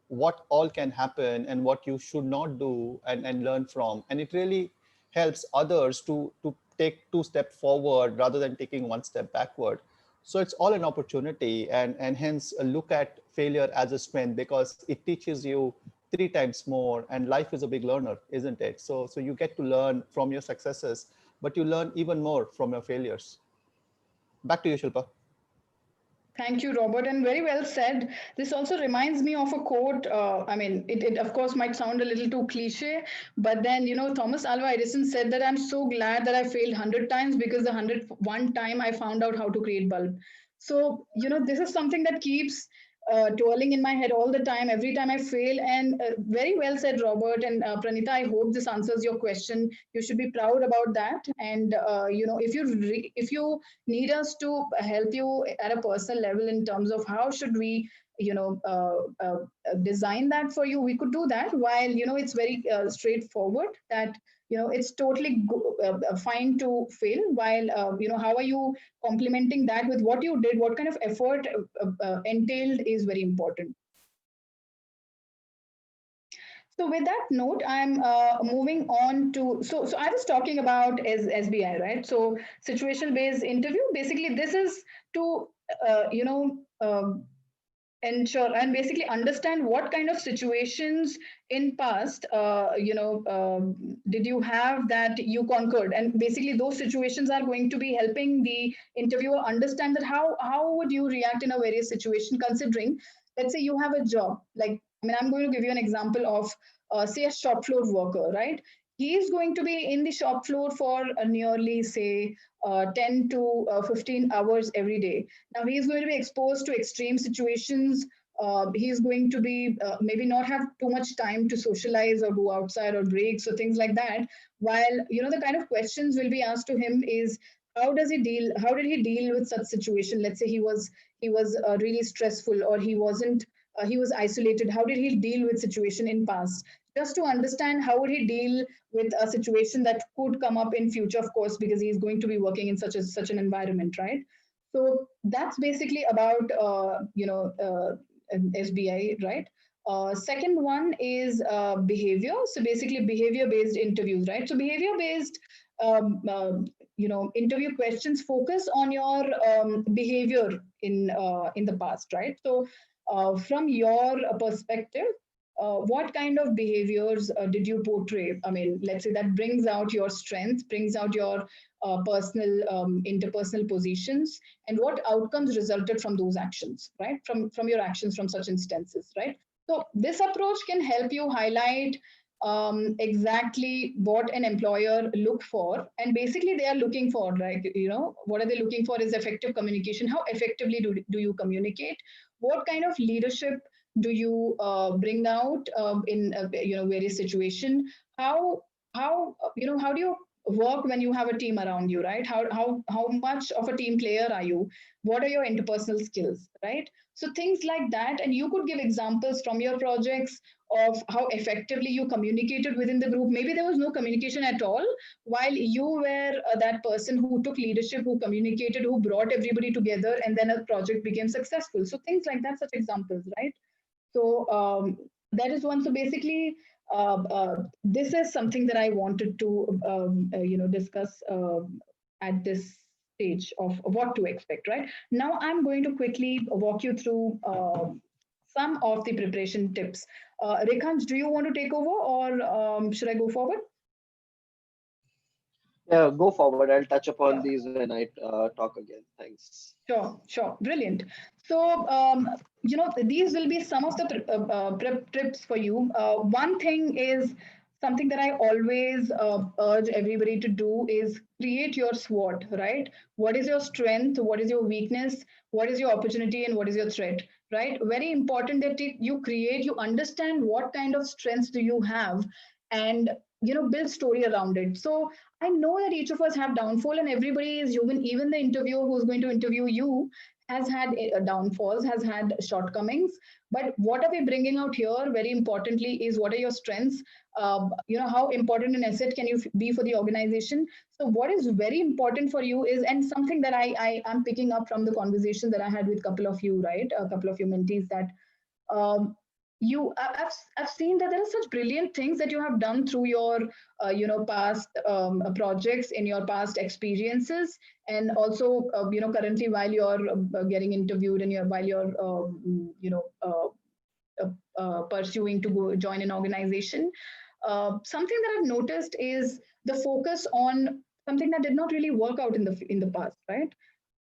what all can happen and what you should not do, and learn from, and it really helps others to take two steps forward rather than taking one step backward. So it's all an opportunity, and hence look at failure as a strength, because it teaches you three times more, and life is a big learner, isn't it? So you get to learn from your successes, but you learn even more from your failures. Back to you, Shilpa. Thank you, Robert, and very well said. This also reminds me of a quote. I mean, it of course might sound a little too cliche, but then, Thomas Alva Edison said that I'm so glad that I failed 100 times, because the 101 time I found out how to create bulb. So, this is something that keeps twirling in my head all the time, every time I fail. And very well said, Robert and Pranita. I hope this answers your question. You should be proud about that. And, if you need us to help you at a personal level in terms of how should we design that for you, we could do that. While it's very straightforward that it's totally fine to fail, while how are you complementing that with what you did, what kind of effort entailed, is very important. So with that note, I'm moving on to, so I was talking about SBI, right? So situational based interview. Basically, this is to ensure and basically understand what kind of situations in past did you have that you conquered, and basically those situations are going to be helping the interviewer understand that how would you react in a various situation, considering, let's say you have a job. Like, I mean, I'm going to give you an example of say a shop floor worker, right? He is going to be in the shop floor for nearly, say, 10 to 15 hours every day. Now he is going to be exposed to extreme situations. He is going to be maybe not have too much time to socialize or go outside or breaks or things like that. While the kind of questions will be asked to him is, how did he deal with such situation? Let's say he was really stressful, or he wasn't, he was isolated. How did he deal with situation in past? Just to understand how would he deal with a situation that could come up in future, of course, because he's going to be working in such an environment, right? So that's basically about SBI, right? Second one is behavior. So basically, behavior-based interviews, right? So behavior-based, interview questions focus on your behavior in the past, right? So from your perspective, what kind of behaviors did you portray? I mean, let's say that brings out your strength, brings out your personal, interpersonal positions, and what outcomes resulted from those actions, right? From your actions from such instances, right? So this approach can help you highlight exactly what an employer look for, and basically they are looking for, like, what are they looking for is effective communication. How effectively do you communicate? What kind of leadership do you bring out in various situation? How do you work when you have a team around you, right? How much of a team player are you? What are your interpersonal skills, right? So things like that, and you could give examples from your projects of how effectively you communicated within the group. Maybe there was no communication at all, while you were that person who took leadership, who communicated, who brought everybody together, and then a project became successful. So things like that, such examples, right? So that is one. So basically, this is something that I wanted to discuss at this stage of what to expect, right? Now I'm going to quickly walk you through some of the preparation tips. Rekhanj, do you want to take over, or should I go forward? Yeah, go forward. I'll touch upon Sure. these when I talk again. Thanks. Sure, sure. Brilliant. So, these will be some of the prep tips for you. One thing is something that I always urge everybody to do is create your SWOT, right? What is your strength? What is your weakness? What is your opportunity? And what is your threat, right? Very important that you create, you understand what kind of strengths do you have, and build story around it. So I know that each of us have downfall, and everybody is human. Even the interviewer who's going to interview you has had downfalls, has had shortcomings. But what are we bringing out here? Very importantly, is what are your strengths? How important an asset can you be for the organization? So what is very important for you is, and something that I am picking up from the conversation that I had with a couple of you, right? A couple of your mentees, that um, I've seen that there are such brilliant things that you have done through your past projects, in your past experiences, and also currently while you're getting interviewed, and while you're pursuing to go join an organization. Something that I've noticed is the focus on something that did not really work out in the past, right?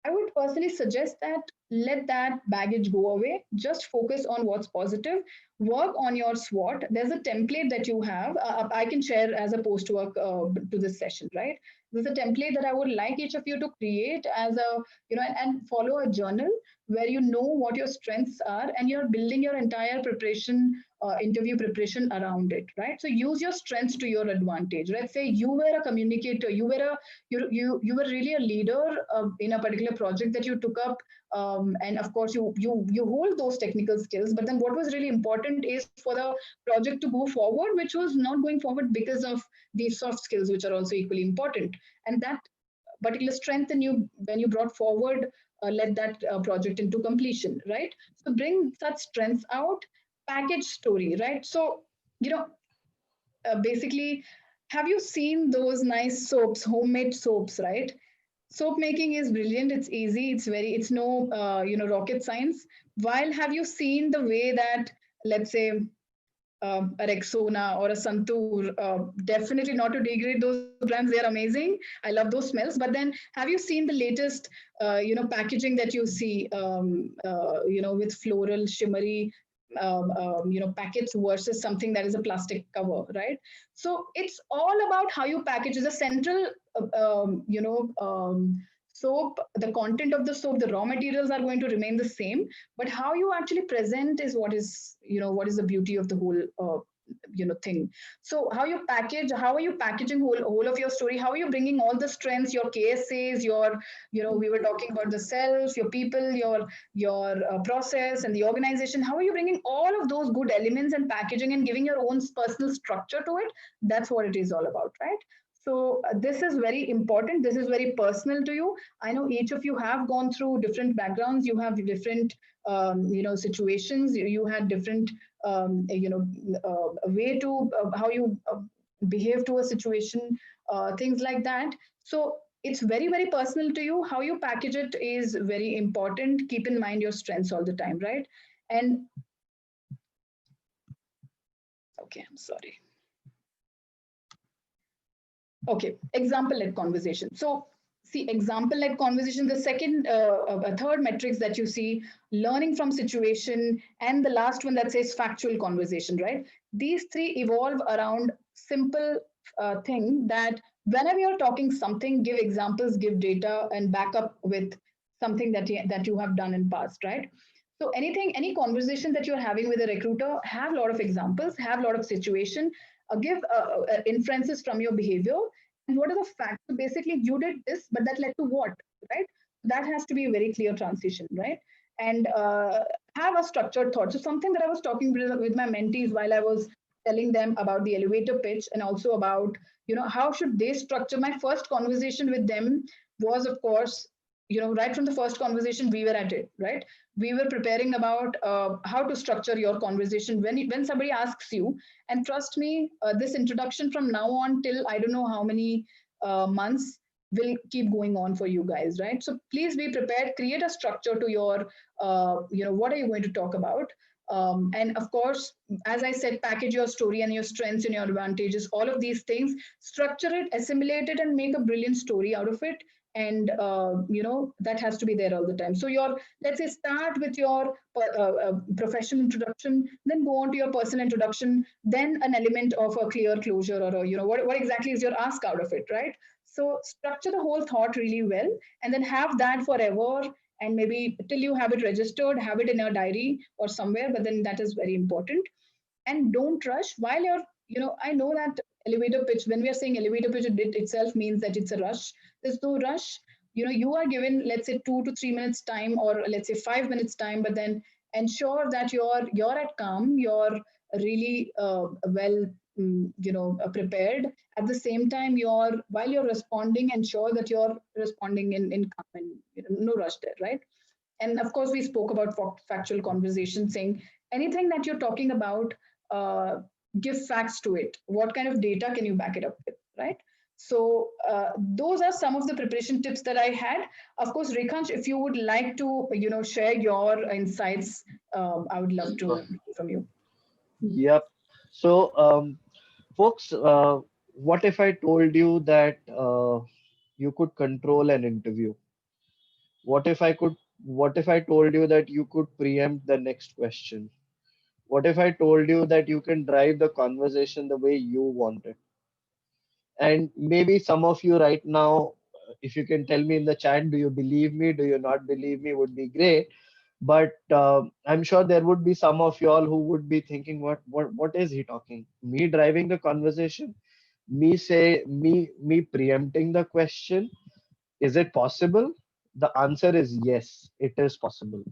I would personally suggest that let that baggage go away. Just focus on what's positive. Work on your SWOT. There's a template that you have. I can share as a post work to this session, right? There's a template that I would like each of you to create as a, and follow a journal where you know what your strengths are, and you're building your entire preparation, interview preparation around it, right? So use your strengths to your advantage. Let's say you were a communicator, you were really a leader in a particular project that you took up, and of course you hold those technical skills. But then what was really important is for the project to go forward, which was not going forward because of these soft skills, which are also equally important. And that particular strength in you, when you brought forward, led that project into completion, right? So bring such strengths out. Package story, right? So you know basically, have you seen those nice soaps, homemade soaps, right? Soap making is brilliant. It's easy. It's no rocket science. While have you seen the way that, let's say, a Rexona or a Santur, definitely not to degrade those brands, they are amazing. I love those smells. But then have you seen the latest packaging that you see, with floral shimmery packets versus something that is a plastic cover, right? So it's all about how you package. The central soap, the content of the soap, the raw materials are going to remain the same, but how you actually present is what is the beauty of the whole thing. So how are you packaging whole of your story? How are you bringing all the strengths, your KSAs, your we were talking about the self, your people, your process, and the organization. How are you bringing all of those good elements and packaging and giving your own personal structure to it? That's what it is all about, right? So this is very important. This is very personal to you. I know each of you have gone through different backgrounds. You have different, situations. You had different, way to how you behave to a situation, things like that. So it's very, very personal to you. How you package it is very important. Keep in mind your strengths all the time, right? And okay, I'm sorry. Okay, example-led conversation. So see, example-led conversation, the second, third metrics that you see, learning from situation, and the last one that says factual conversation, right? These three evolve around simple thing that whenever you're talking something, give examples, give data, and back up with something that you have done in past, right? So any conversation that you're having with a recruiter, have a lot of examples, have a lot of situation, give inferences from your behavior, and what are the facts. So basically you did this, but that led to what, right? That has to be a very clear transition, right? And have a structured thought. So something that I was talking with my mentees while I was telling them about the elevator pitch, and also about how should they structure. My first conversation with them was, of course, right from the first conversation we were at it, right? We were preparing about how to structure your conversation when somebody asks you. And trust me, this introduction from now on till I don't know how many months, will keep going on for you guys, right? So please be prepared, create a structure to your what are you going to talk about. And of course, as I said, package your story and your strengths and your advantages, all of these things, structure it, assimilate it, and make a brilliant story out of it. And that has to be there all the time. So your, let's say, start with your professional introduction, then go on to your personal introduction, then an element of a clear closure, or what exactly is your ask out of it, right? So structure the whole thought really well, and then have that forever, and maybe till you have it registered, have it in a diary or somewhere, but then that is very important. And don't rush while you're, I know that elevator pitch, when we are saying elevator pitch, it itself means that it's a rush. There's no rush. You are given, let's say, 2 to 3 minutes time, or let's say 5 minutes time, but then ensure that you're at calm, you're really well, prepared. At the same time, while you're responding, ensure that you're responding in calm, and no rush there, right? And of course, we spoke about factual conversation, saying anything that you're talking about, uh, give facts to it. What kind of data can you back it up with, right? So those are some of the preparation tips that I had. Of course, Rekhansh, if you would like to, share your insights, I would love to Sure. hear from you. Yep. So, folks, what if I told you that you could control an interview? What if I could, what if I told you that you could preempt the next question? What if I told you that you can drive the conversation the way you want it? And maybe some of you right now, if you can tell me in the chat, do you believe me? Do you not believe me? Would be great. But I'm sure there would be some of y'all who would be thinking, what is he talking? Me driving the conversation? Me preempting the question? Is it possible? The answer is yes, it is possible.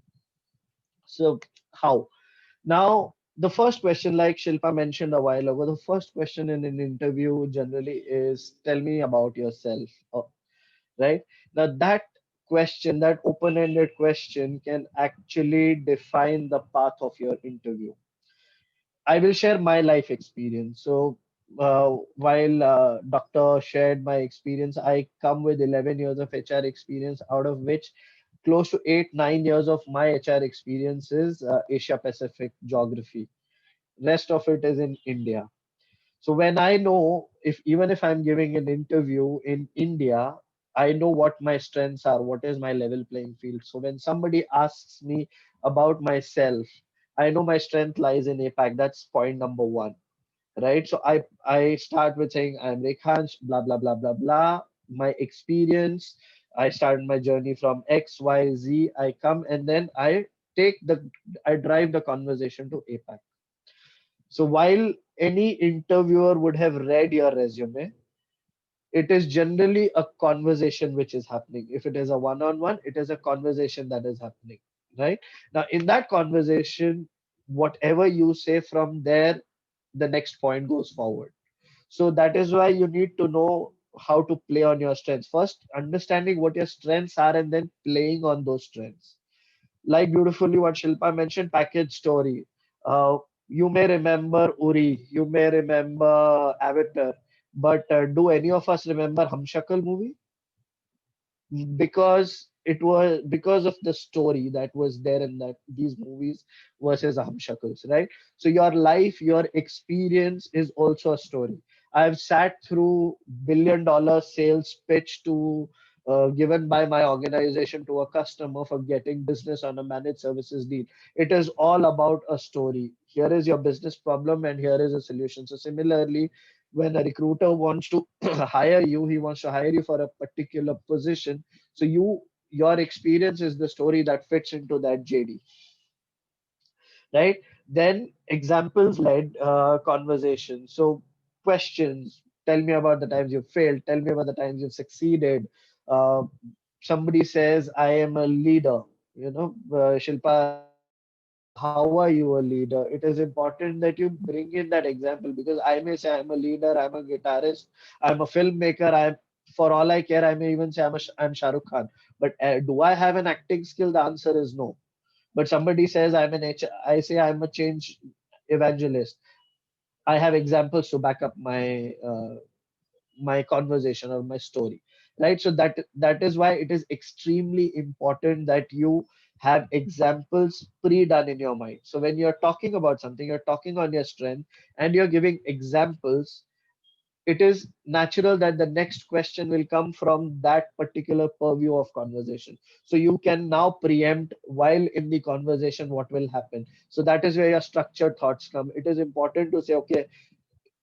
So how? Now, the first question, like Shilpa mentioned a while ago, the first question in an interview generally is, tell me about yourself. Right? Now, that question, that open-ended question, can actually define the path of your interview. I will share my life experience. So, while Doctor shared my experience, I come with 11 years of HR experience, out of which close to 8, 9 years of my HR experience is Asia Pacific geography. Rest of it is in India. So when I know, if even if I'm giving an interview in India, I know what my strengths are, what is my level playing field. So when somebody asks me about myself, I know my strength lies in APAC. That's point number one, right? So I start with saying I'm Rekhansh, blah blah blah blah blah. My experience. I started my journey from X, Y, Z. I come and then I drive the conversation to APAC. So while any interviewer would have read your resume, it is generally a conversation which is happening. If it is a one-on-one, it is a conversation that is happening, right? Now, in that conversation, whatever you say from there, the next point goes forward. So that is why you need to know how to play on your strengths. First, understanding what your strengths are and then playing on those strengths, like beautifully what Shilpa mentioned, package story. You may remember Uri, you may remember Avatar, but do any of us remember Hamshakal movie? Because it was because of the story that was there in that these movies versus Hamshakals, right? So your life, your experience is also a story. I've sat through billion-dollar sales pitch to given by my organization to a customer for getting business on a managed services deal. It is all about a story. Here is your business problem and here is a solution. So similarly, when a recruiter wants to hire you, he wants to hire you for a particular position. So your experience is the story that fits into that JD, right? Then examples led conversation. So questions. Tell me about the times you've failed. Tell me about the times you've succeeded. Uh, Somebody says, I am a leader. Shilpa asks, how are you a leader? It is important that you bring in that example, because I may say I'm a leader, I'm a guitarist, I'm a filmmaker, for all I care, I may even say I'm Shah Rukh Khan. But do I have an acting skill? The answer is no. But somebody says I say I'm a change evangelist. I have examples to back up my conversation or my story. right? So that is why it is extremely important that you have examples pre-done in your mind. So when you're talking about something, you're talking on your strength and you're giving examples, it is natural that the next question will come from that particular purview of conversation. So you can now preempt while in the conversation what will happen. So that is where your structured thoughts come. It is important to say, okay,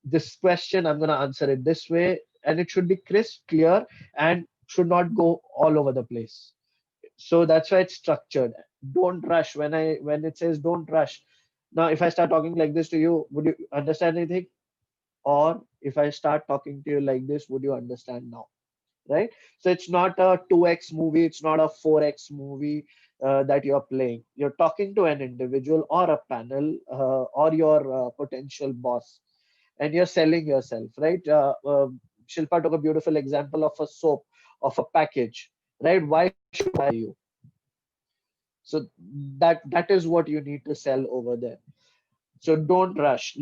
this question, I'm going to answer it this way, and it should be crisp, clear, and should not go all over the place. So that's why it's structured. Don't rush. When it says don't rush, now if I start talking like this to you, would you understand anything? Or if I start talking to you like this, would you understand now? Right? So it's not a 2x movie, it's not a 4x movie that you're playing. You're talking to an individual or a panel or your potential boss, and you're selling yourself, right? Shilpa took a beautiful example of a soap, of a package, right? Why should I buy you? So that is what you need to sell over there. So don't rush.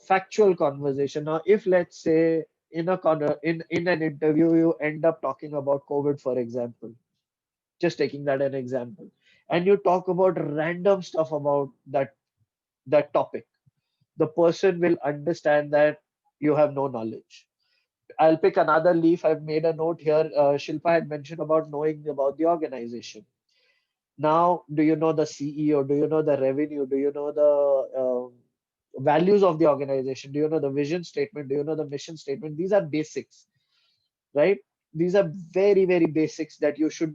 Factual conversation. Now, if let's say in an interview you end up talking about COVID, for example, just taking that an example, and you talk about random stuff about that topic, the person will understand that you have no knowledge. I'll pick another leaf. I've made a note here. Shilpa had mentioned about knowing about the organization. Now, do you know the CEO? Do you know the revenue? Do you know the values of the organization? Do you know the vision statement? Do you know the mission statement? These are basics, right? These are very, very basics that you should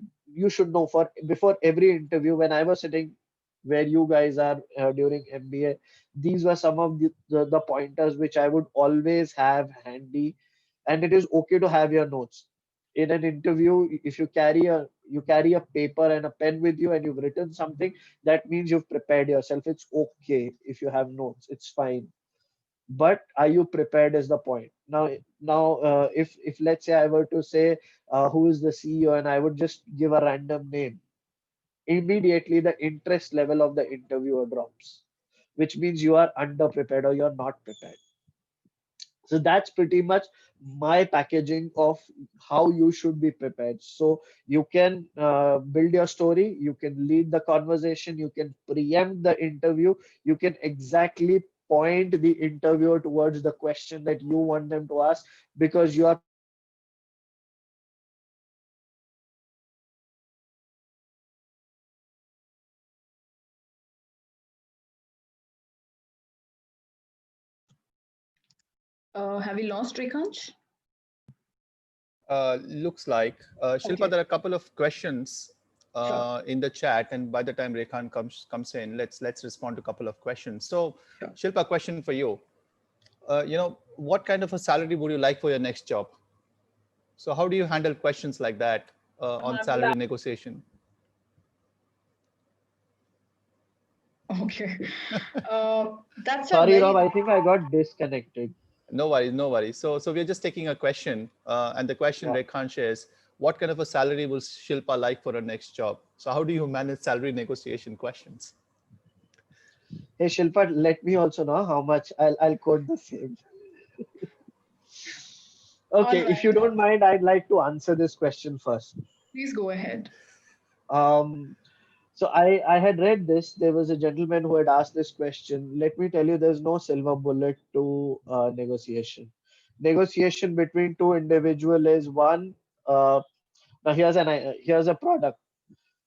know for before every interview. When I was sitting where you guys are during MBA, these were some of the pointers which I would always have handy. And it is okay to have your notes in an interview. If you carry a paper and a pen with you and you've written something, that means you've prepared yourself. It's okay if you have notes, it's fine, but are you prepared is the point. Now if let's say I were to say who is the CEO, and I would just give a random name, immediately the interest level of the interviewer drops, which means you are under prepared or you're not prepared. So that's pretty much my packaging of how you should be prepared. So you can build your story, you can lead the conversation, you can preempt the interview, you can exactly point the interviewer towards the question that you want them to ask, because you are prepared for that question. So that is how you should be prepared. Have we lost Rekansh? Looks like. Shilpa, Okay, there are a couple of questions sure, in the chat, and by the time Rekhan comes in, let's respond to a couple of questions. So, sure. Shilpa, question for you. What kind of a salary would you like for your next job? So, how do you handle questions like that on salary negotiation? Okay. That's a Sorry, Rob, very I think I got disconnected. No worries, no worries. So we're just taking a question, and the question Yeah. Rekhan shares: what kind of a salary will Shilpa like for her next job? So, how do you manage salary negotiation questions? Hey Shilpa, let me also know how much. I'll quote the same. all Okay, if you right. don't mind, I'd like to answer this question first. Please go ahead. Um, so I had read this. There was a gentleman who had asked this question. Let me tell you, there's no silver bullet to negotiation. Negotiation between two individual is one. Now here's a product,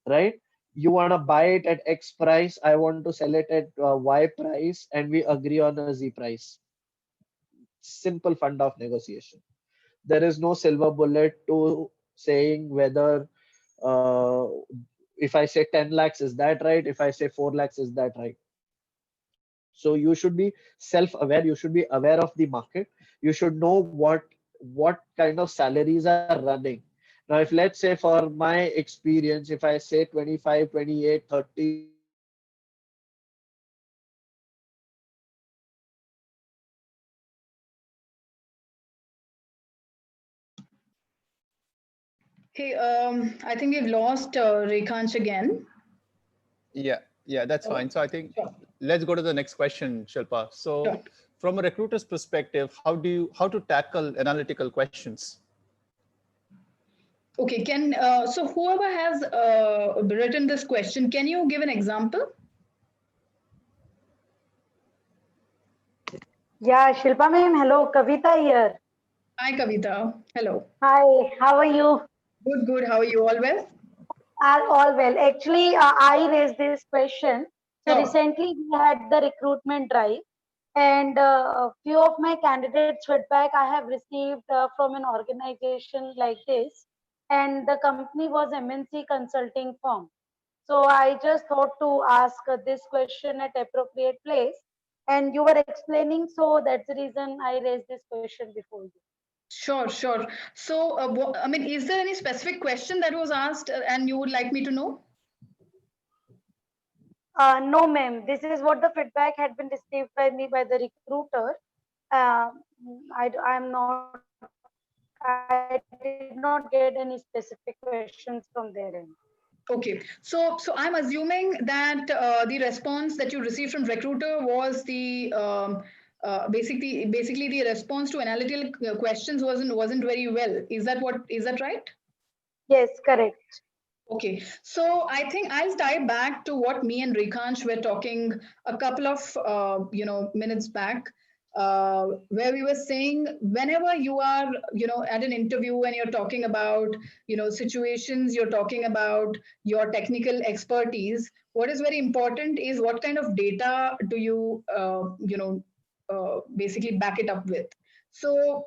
right? You want to buy it at X price. I want to sell it at Y price, and we agree on a Z price. Simple fund of negotiation. There is no silver bullet to saying whether uh, if I say 10 lakhs, is that right? If I say 4 lakhs, is that right? So you should be self-aware. You should be aware of the market. You should know what kind of salaries are running. Now, if let's say for my experience, if I say 25, 28, 30, Hey, I think we've lost Rekansh again. Yeah, yeah, that's Oh, fine. So I think sure, let's go to the next question, Shilpa. So, sure. from a recruiter's perspective, how to tackle analytical questions? Okay, can so whoever has written this question, can you give an example? Yeah, Shilpa ma'am, hello, Kavita here. Hi, Kavita. Hello. Hi, how are you? Good, good. How are you? All well? Are all well. Actually, I raised this question. So Sure. recently we had the recruitment drive, and a few of my candidates' feedback I have received from an organization like this, and the company was MNC consulting firm. So I just thought to ask this question at appropriate place, and you were explaining, so that's the reason I raised this question before you. Sure, sure. So, I mean, is there any specific question that was asked and you would like me to know? No, ma'am. This is what the feedback had been received by me by the recruiter. Uh, I'm not. I did not get any specific questions from their end. Okay. So I'm assuming that the response that you received from recruiter was the basically the response to analytical questions wasn't very well. Is that right? Yes, correct. Okay, so I think I'll tie back to what me and Rekhansh were talking a couple of minutes back, where we were saying whenever you are at an interview and you're talking about situations, you're talking about your technical expertise. What is very important is what kind of data do you basically back it up with. So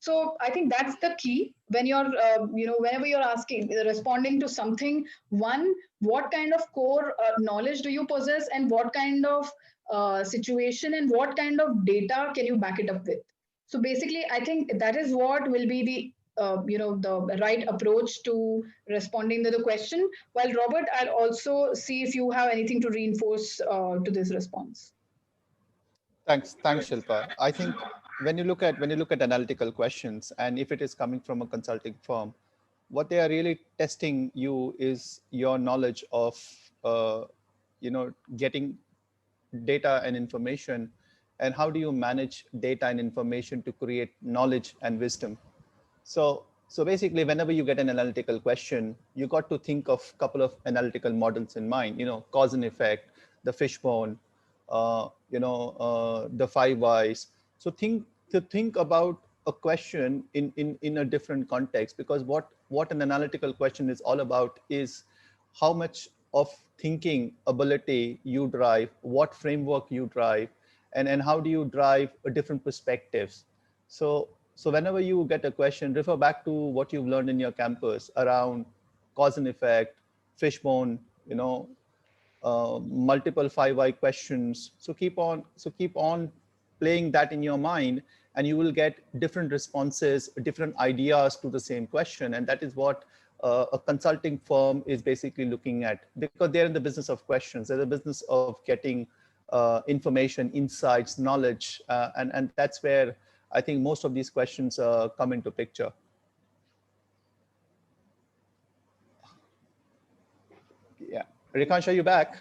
so I think that's the key when you're whenever you're asking responding to something. One, what kind of core knowledge do you possess, and what kind of situation and what kind of data can you back it up with? So basically I think that is what will be the the right approach to responding to the question. While Robert, I'll also see if you have anything to reinforce to this response. Thanks, Shilpa. I think when you look at analytical questions, and if it is coming from a consulting firm, what they are really testing you is your knowledge of uh, getting data and information, and how do you manage data and information to create knowledge and wisdom. So basically, whenever you get an analytical question, you got to think of a couple of analytical models in mind. Cause and effect, the fishbone, the five whys. So think about a question in a different context, because what an analytical question is all about is how much of thinking ability you drive, what framework you drive, and how do you drive a different perspectives. So whenever you get a question, refer back to what you've learned in your campus around cause and effect, fishbone, multiple five why questions. So keep on playing that in your mind, and you will get different responses, different ideas to the same question. And that is what a consulting firm is basically looking at, because they're in the business of questions. They're the business of getting information, insights, knowledge, and that's where I think most of these questions come into picture. Yeah, Rekansha, are you back?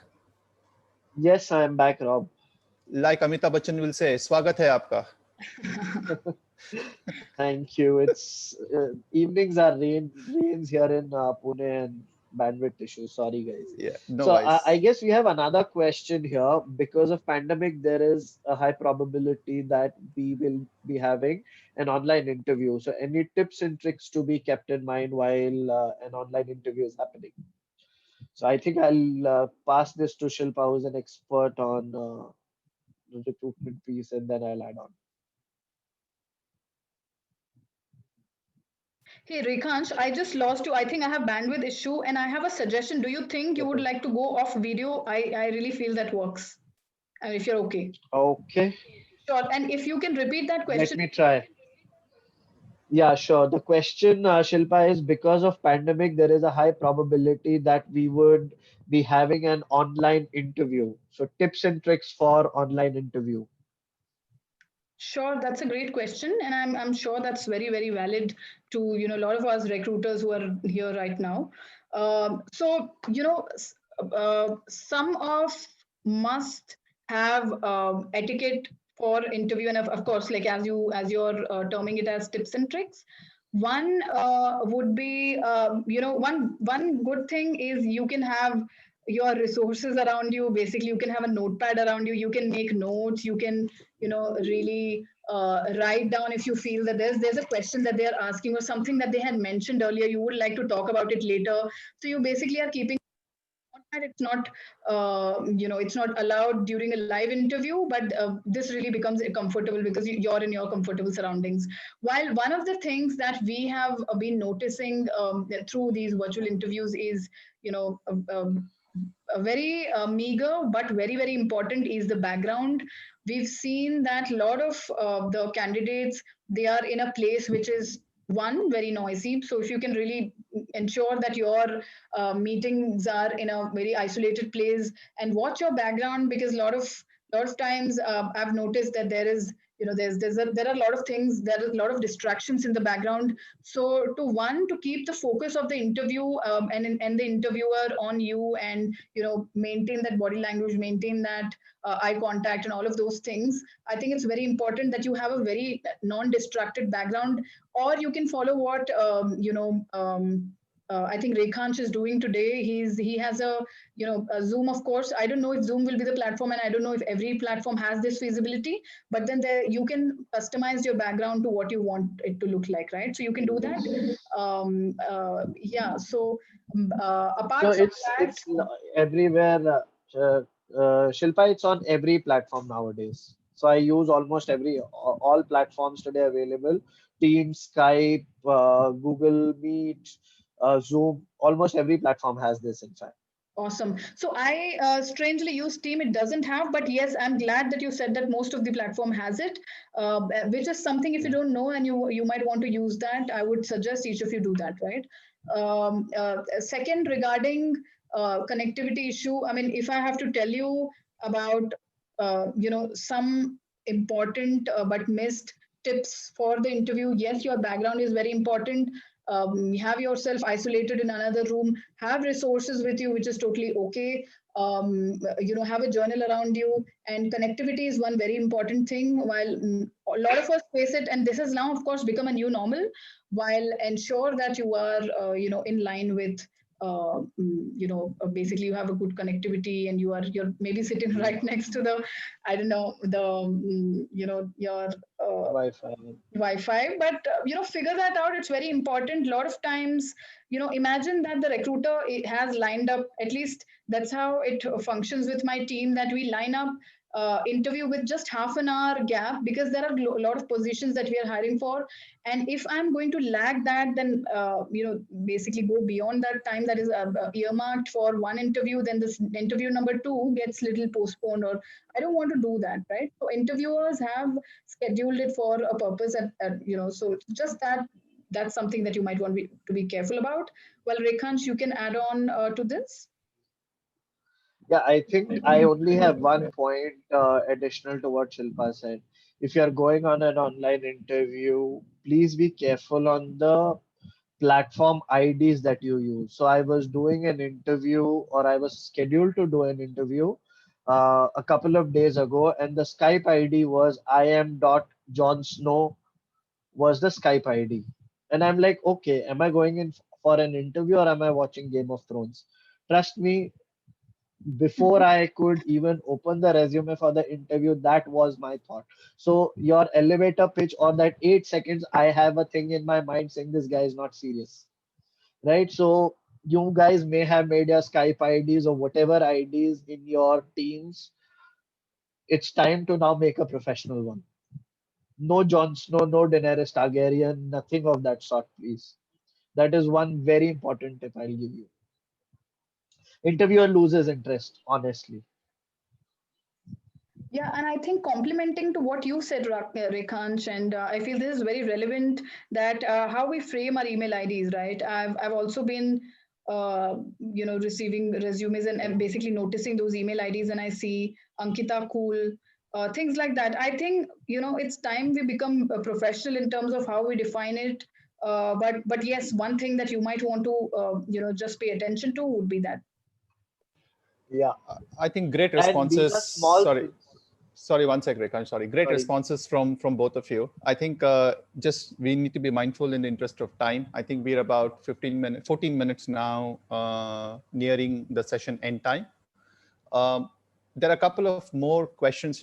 Yes, I am back, Rob. Like Amitabh Bachchan will say, "Swagat hai aapka." Thank you. It's evenings are rains here in Pune and bandwidth issues. Sorry, guys. Yeah, no So I worries. guess we have another question here. Because of pandemic, there is a high probability that we will be having an online interview. So any tips and tricks to be kept in mind while an online interview is happening? So I think I'll pass this to Shilpa, who's an expert on the recruitment piece, and then I'll add on. Hey, Rekhansh, I just lost you. I think I have bandwidth issue and I have a suggestion. Do you think you would like to go off video? I really feel that works. And if you're okay. Okay, Sure. And if you can repeat that let question. me try. Yeah, sure. The question, Shilpa, is because of pandemic, there is a high probability that we would be having an online interview. So tips and tricks for online interview. Sure, that's a great question. And I'm sure that's very, very valid to, a lot of us recruiters who are here right now. So, some of must have etiquette for interview. And of course, like as you're terming it as tips and tricks. One would be, one good thing is you can have your resources around you. Basically, you can have a notepad around you. You can make notes. You can, really write down if you feel that there's a question that they are asking or something that they had mentioned earlier. You would like to talk about it later. So you basically are keeping that it's not it's not allowed during a live interview, but this really becomes comfortable because you're in your comfortable surroundings. While one of the things that we have been noticing through these virtual interviews is, you know a very meager but very very important is the background. We've seen that a lot of the candidates, they are in a place which is one very noisy. So if you can really ensure that your meetings are in a very isolated place and watch your background, because a lot of times I've noticed that there are a lot of things, there are a lot of distractions in the background. So to keep the focus of the interview, and the interviewer on you, and maintain that body language, maintain that eye contact and all of those things, I think it's very important that you have a very non-distracted background. Or you can follow what I think Rekhansh is doing today. He has a Zoom, of course. I don't know if Zoom will be the platform, and I don't know if every platform has this feasibility. But then you can customize your background to what you want it to look like, right? So you can do that. Yeah. So So apart from that, everywhere. Shilpa, it's on every platform nowadays. So I use almost all platforms today available. Teams, Skype, Google Meet, Zoom. Almost every platform has this. In fact. awesome. So I strangely use Team. It doesn't have, but yes, I'm glad that you said that most of the platform has it, which is something, if you don't know and you might want to use that, I would suggest each of you do that, right? Second, regarding connectivity issue, I mean, if I have to tell you about, some important but missed tips for the interview, yes, your background is very important. Have yourself isolated in another room, have resources with you, which is totally okay. Have a journal around you, and connectivity is one very important thing. While a lot of us face it, and this has now of course become a new normal, while ensure that you are in line with basically you have a good connectivity, and you're maybe sitting right next to the, I don't know, the your Wi-Fi. Wi-Fi. But figure that out. It's very important. A lot of times, imagine that the recruiter has lined up. At least that's how it functions with my team. That we line up interview with just half an hour gap, because there are a lot of positions that we are hiring for. And if I'm going to lag that, then basically go beyond that time that is earmarked for one interview, then this interview number two gets little postponed, or I don't want to do that, right? So interviewers have scheduled it for a purpose, so just that's something that you might want to be careful about. Well, Rekhansh, you can add on to this. Yeah, I think I only have one point additional to what Shilpa said. If you are going on an online interview, please be careful on the platform IDs that you use. So I was doing an interview, or I was scheduled to do an interview a couple of days ago, and the Skype ID was I am dot Jon Snow was the Skype ID. And I'm like, okay, am I going in for an interview or am I watching Game of Thrones? Trust me, before I could even open the resume for the interview, that was my thought. So your elevator pitch, or that 8 seconds, I have a thing in my mind saying this guy is not serious, right? So you guys may have made your Skype IDs or whatever IDs in your teams. It's time to now make a professional one. No Jon Snow, no Daenerys Targaryen, nothing of that sort, please. That is one very important tip I'll give you. Interviewer loses interest, honestly. Yeah, and I think complementing to what you said, Rekhansh, and I feel this is very relevant, that how we frame our email IDs, right? I've also been receiving resumes, and basically noticing those email IDs, and I see Ankita Cool, things like that. I think it's time we become professional in terms of how we define it. But yes, one thing that you might want to just pay attention to would be that. Yeah. I think great And these are responses. small Sorry, things. Sorry, one sec, Rekhan. Sorry. Great Sorry. responses from both of you. I think just we need to be mindful in the interest of time. I think we're about 14 minutes now, nearing the session end time. There are a couple of more questions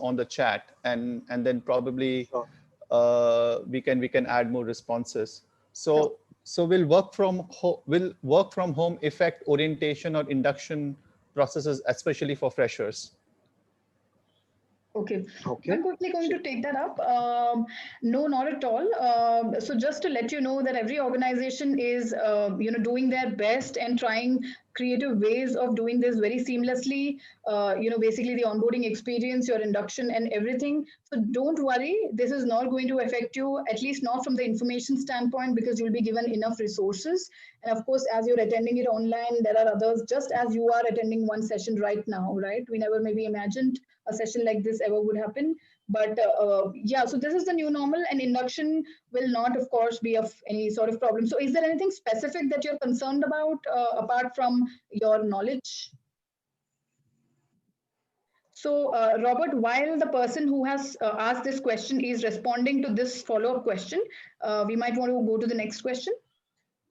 on the chat, and then probably Sure. we can add more responses. So will work from home affect orientation or induction processes, especially for freshers? Okay, Okay. I'm quickly going to take that up. No, not at all. So just to let you know that every organization is, doing their best and trying creative ways of doing this very seamlessly. Basically the onboarding experience, your induction, and everything. So don't worry, this is not going to affect you, at least not from the information standpoint, because you'll be given enough resources. And of course, as you're attending it online, there are others, just as you are attending one session right now, right? We never maybe imagined a session like this ever would happen. But yeah, so this is the new normal, and induction will not, of course, be of any sort of problem. So is there anything specific that you're concerned about apart from your knowledge? So, Robert, while the person who has asked this question is responding to this follow-up question, we might want to go to the next question.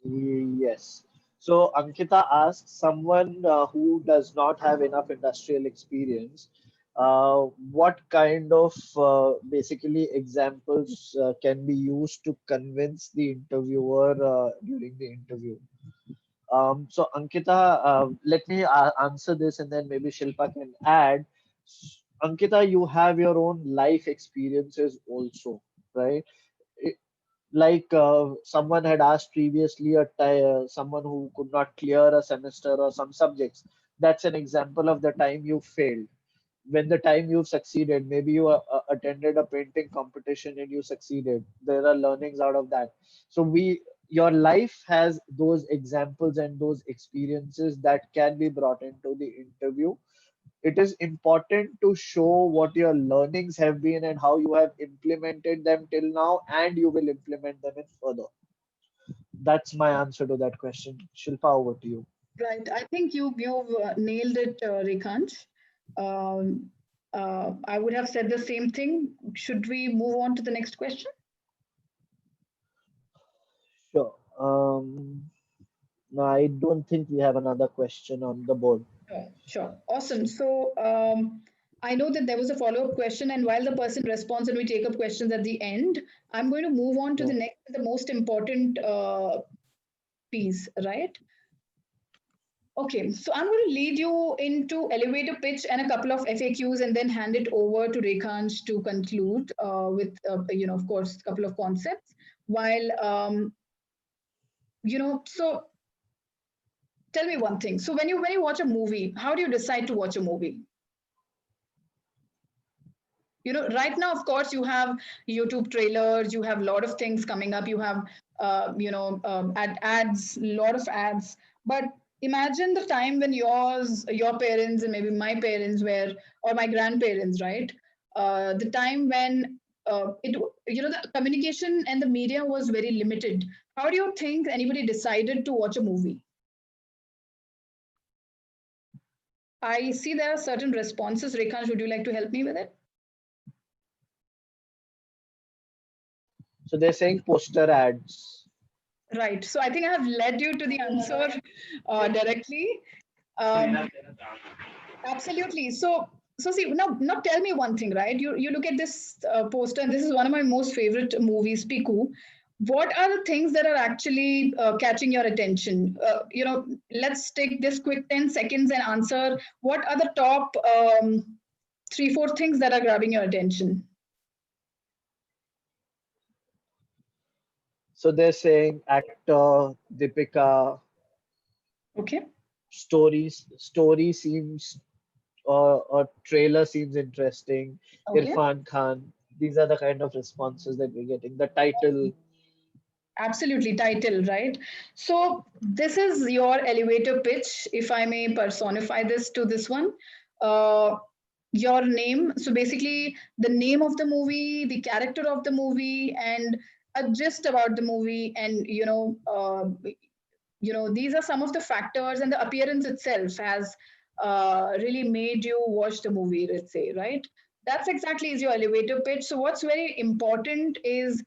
Yes. So Ankita asks, someone who does not have enough industrial experience, what kind of basically examples can be used to convince the interviewer during the interview? So Ankita, let me answer this, and then maybe Shilpa can add. Ankita, you have your own life experiences also, right? Like someone had asked previously, someone who could not clear a semester or some subjects. That's an example of the time you failed. When the time you've succeeded, maybe you attended a painting competition and you succeeded. There are learnings out of that. So your life has those examples and those experiences that can be brought into the interview. It is important to show what your learnings have been and how you have implemented them till now, and you will implement them in further. That's my answer to that question. Shilpa, over to you. Right. I think you've nailed it, Rekhansh. Um, I would have said the same thing. Should we move on to the next question? Sure. No, I don't think we have another question on the board. Sure. Awesome. So I know that there was a follow-up question, and while the person responds and we take up questions at the end, I'm going to move on to the next, the most important piece, right? Okay, so I'm going to lead you into elevator pitch and a couple of FAQs, and then hand it over to Rekhansh to conclude with, of course, a couple of concepts. While, so tell me one thing. So when you watch a movie, how do you decide to watch a movie? Right now, of course, you have YouTube trailers, you have a lot of things coming up, you have ads, a lot of ads. But imagine the time when your parents and maybe my parents were, or my grandparents, right? The time when the communication and the media was very limited. How do you think anybody decided to watch a movie? I see there are certain responses. Rekhansh, would you like to help me with it? So they're saying poster ads. Right. So I think I have led you to the answer directly. Absolutely. So see, now tell me one thing, right? You look at this poster, and this is one of my most favorite movies, Piku. What are the things that are actually catching your attention? Let's take this quick 10 seconds and answer. What are the top 3-4 things that are grabbing your attention? So they're saying actor, Deepika. Okay. Story seems, or trailer seems interesting. Okay. Irfan Khan. These are the kind of responses that we're getting. The title. Absolutely, title, right? So this is your elevator pitch, if I may personify this to this one. Your name, so basically the name of the movie, the character of the movie, and a gist about the movie, and these are some of the factors, and the appearance itself has really made you watch the movie, let's say, right? That's exactly is your elevator pitch. So what's very important is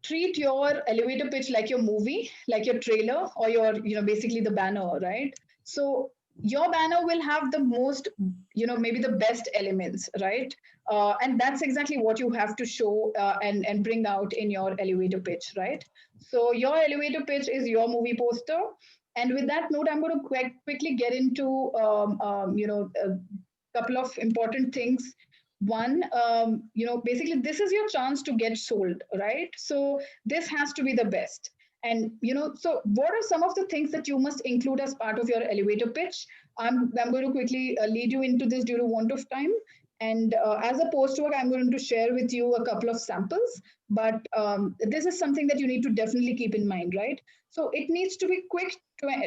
treat your elevator pitch like your movie, like your trailer, or your, basically the banner, right? So your banner will have the most, maybe the best elements, right? And that's exactly what you have to show, and bring out in your elevator pitch, right? So your elevator pitch is your movie poster. And with that note, I'm going to quickly get into a couple of important things. One, basically this is your chance to get sold, right? So this has to be the best. And so what are some of the things that you must include as part of your elevator pitch? I'm going to quickly lead you into this due to want of time. And as a postwork, I'm going to share with you a couple of samples, but this is something that you need to definitely keep in mind, right? So it needs to be quick,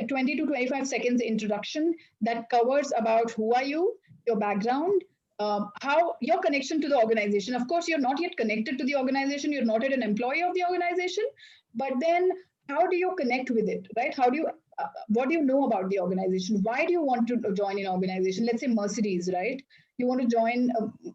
20 to 25 seconds introduction that covers about who are you, your background, how your connection to the organization. Of course, you're not yet connected to the organization, you're not yet an employee of the organization, but then how do you connect with it, right? How do you, what do you know about the organization? Why do you want to join an organization? Let's say Mercedes, right? You want to join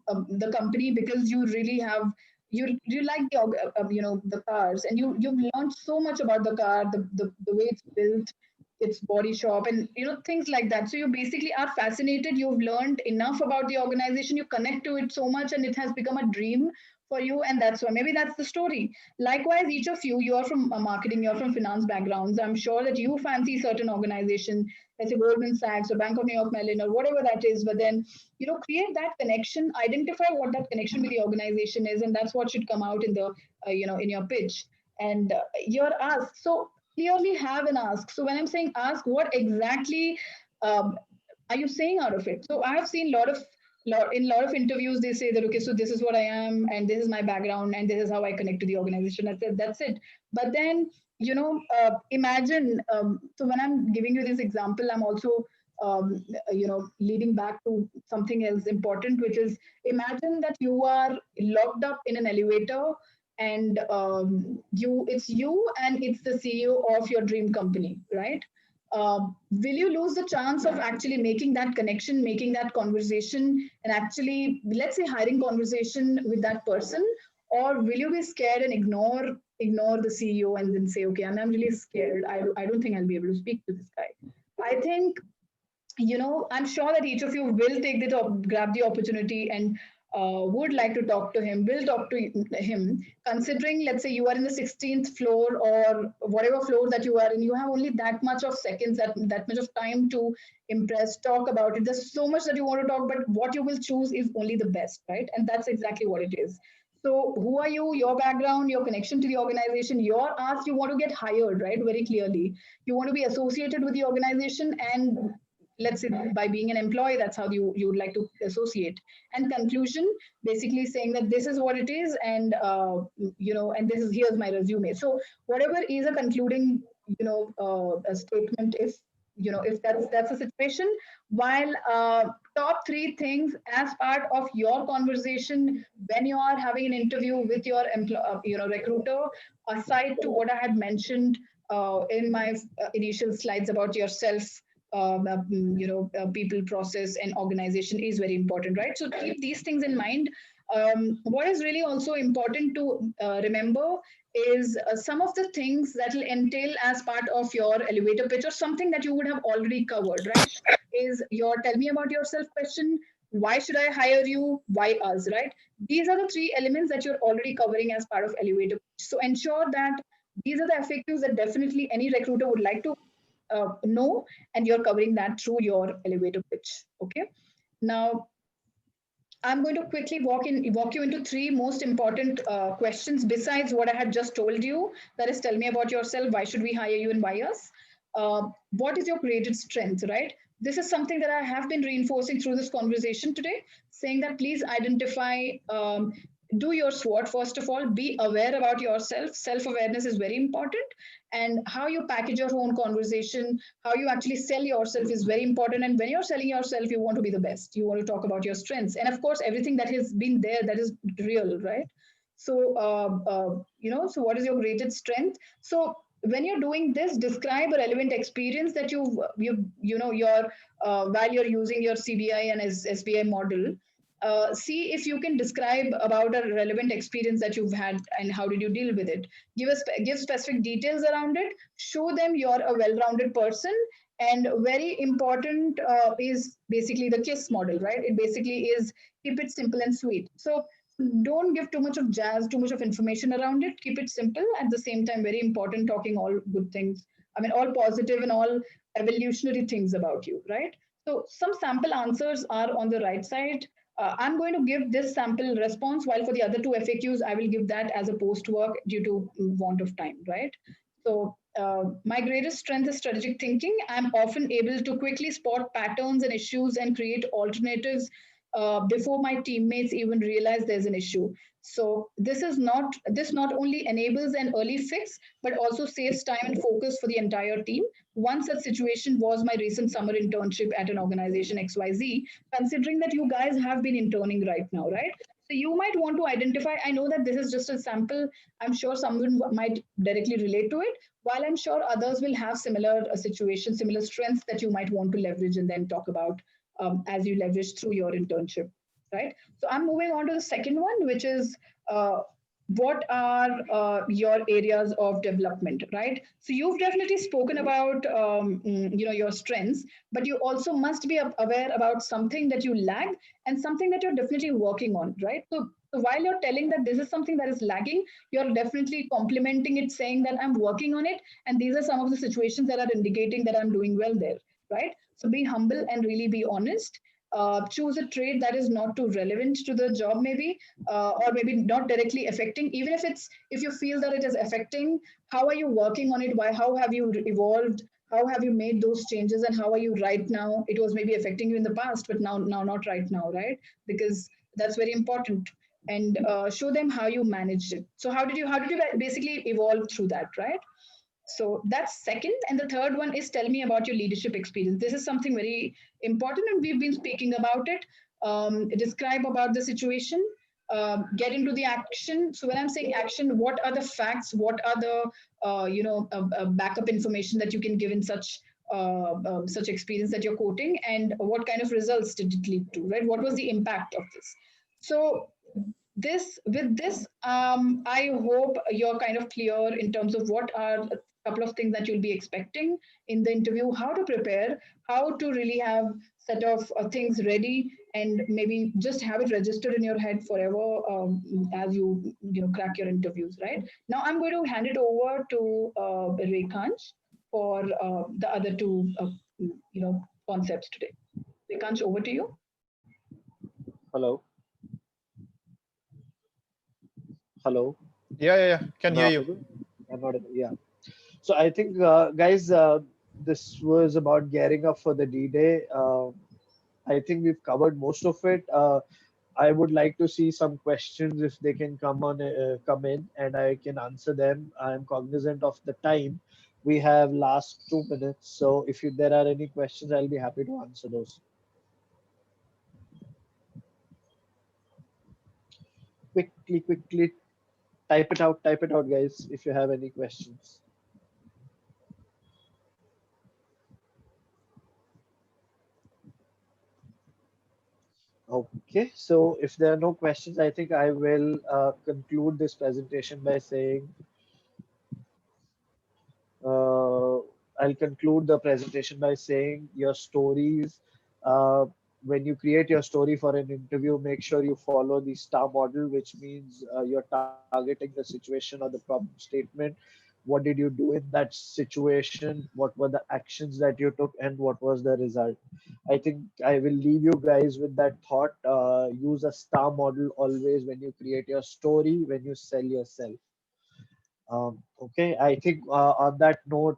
the company because you really have, you like the the cars, and you've learned so much about the car, the way it's built, its body shop, and things like that. So you basically are fascinated, you've learned enough about the organization, you connect to it so much, and it has become a dream for you, and that's why maybe that's the story. Likewise, each of you, you are from marketing, you're from finance backgrounds. I'm sure that you fancy certain organization, let's say Goldman Sachs or Bank of New York Mellon or whatever that is, but then create that connection, identify what that connection with the organization is, and that's what should come out in the in your pitch. And your ask, so clearly have an ask. So when I'm saying ask, what exactly are you saying out of it? So I have seen in a lot of interviews, they say that, okay, so this is what I am, and this is my background, and this is how I connect to the organization. That's it. But then, imagine, so when I'm giving you this example, I'm also, leading back to something else important, which is, imagine that you are locked up in an elevator, and it's you and it's the CEO of your dream company, right? Will you lose the chance of actually making that connection, making that conversation, and actually, let's say, hiring conversation with that person? Or will you be scared and ignore the CEO and then say, okay, I'm really scared. I don't think I'll be able to speak to this guy. I think, I'm sure that each of you will take grab the opportunity, and would like to talk to him, will talk to him, considering, let's say, you are in the 16th floor or whatever floor that you are in, you have only that much of seconds, that much of time to impress, talk about it. There's so much that you want to talk, but what you will choose is only the best, right? And that's exactly what it is. So who are you, your background, your connection to the organization, your ask, you want to get hired, right? Very clearly. You want to be associated with the organization, and let's say by being an employee, that's how you would like to associate. And conclusion, basically saying that this is what it is, and and here's my resume. So whatever is a concluding a statement, if that's a situation, while top three things as part of your conversation when you are having an interview with your recruiter, aside to what I had mentioned in my initial slides about yourself, people, process, and organization is very important, right? So keep these things in mind. What is really also important to remember is some of the things that will entail as part of your elevator pitch, or something that you would have already covered, right? Is your tell me about yourself question, why should I hire you, why us, right? These are the three elements that you're already covering as part of elevator pitch. So ensure that these are the FAQs that definitely any recruiter would like to know, and you're covering that through your elevator pitch. Okay. Now, I'm going to quickly walk you into three most important questions besides what I had just told you. That is, tell me about yourself. Why should we hire you, and why us? What is your created strength, right? This is something that I have been reinforcing through this conversation today, saying that please identify, do your SWOT first of all, be aware about yourself. Self-awareness is very important, and how you package your own conversation, how you actually sell yourself is very important. And when you're selling yourself, you want to be the best. You want to talk about your strengths, and of course, everything that has been there that is real, right? So, so what is your greatest strength? So when you're doing this, describe a relevant experience that you know your while you're using your CBI and SBI model. See if you can describe about a relevant experience that you've had and how did you deal with it. Give specific details around it. Show them you're a well-rounded person. And very important is basically the KISS model, right? It basically is keep it simple and sweet. So don't give too much of jazz, too much of information around it. Keep it simple. At the same time, very important, talking all good things. I mean, all positive and all evolutionary things about you, right? So some sample answers are on the right side. I'm going to give this sample response, while for the other two FAQs, I will give that as a post work due to want of time, right? So my greatest strength is strategic thinking. I'm often able to quickly spot patterns and issues and create alternatives before my teammates even realize there's an issue. So this not only enables an early fix, but also saves time and focus for the entire team. One such situation was my recent summer internship at an organization XYZ, considering that you guys have been interning right now, right? So you might want to identify, I know that this is just a sample. I'm sure someone might directly relate to it, while I'm sure others will have similar situations, similar strengths that you might want to leverage and then talk about as you leverage through your internship, right? So I'm moving on to the second one, which is what are your areas of development, right? So you've definitely spoken about your strengths, but you also must be aware about something that you lack and something that you're definitely working on, right? So while you're telling that this is something that is lagging, you're definitely complementing it, saying that I'm working on it, and these are some of the situations that are indicating that I'm doing well there, right? So be humble and really be honest. Choose a trade that is not too relevant to the job, maybe, or maybe not directly affecting. Even if you feel that it is affecting, how are you working on it? Why? How have you evolved? How have you made those changes? And how are you right now? It was maybe affecting you in the past, but now not right now, right? Because that's very important. And show them how you managed it. So how did you basically evolve through that, right? So that's second. And the third one is tell me about your leadership experience. This is something very important, and we've been speaking about it. Describe about the situation, get into the action. So when I'm saying action, what are the facts? What are the backup information that you can give in such experience that you're quoting, and what kind of results did it lead to? Right? What was the impact of this? So I hope you're kind of clear in terms of what are a couple of things that you'll be expecting in the interview, how to prepare, how to really have set of things ready, and maybe just have it registered in your head forever as you crack your interviews. Right now, I'm going to hand it over to Rekhansh for the other two concepts today. Rekhansh, over to you. Hello, hello. Yeah. Can Am I hear you. audible? I'm audible. Yeah. So I think, guys, this was about gearing up for the D-Day. I think we've covered most of it. I would like to see some questions if they can come in, and I can answer them. I'm cognizant of the time. We have last 2 minutes, so if there are any questions, I'll be happy to answer those. Quickly, type it out, guys, if you have any questions. Okay, so if there are no questions, I think I will conclude this presentation by saying uh, I'll conclude the presentation by saying your stories. Uh, when you create your story for an interview, make sure you follow the STAR model, which means you're targeting the situation or the problem statement. What did you do in that situation? What were the actions that you took, and what was the result? I think I will leave you guys with that thought. Use a STAR model always when you create your story, when you sell yourself. Okay, I think on that note,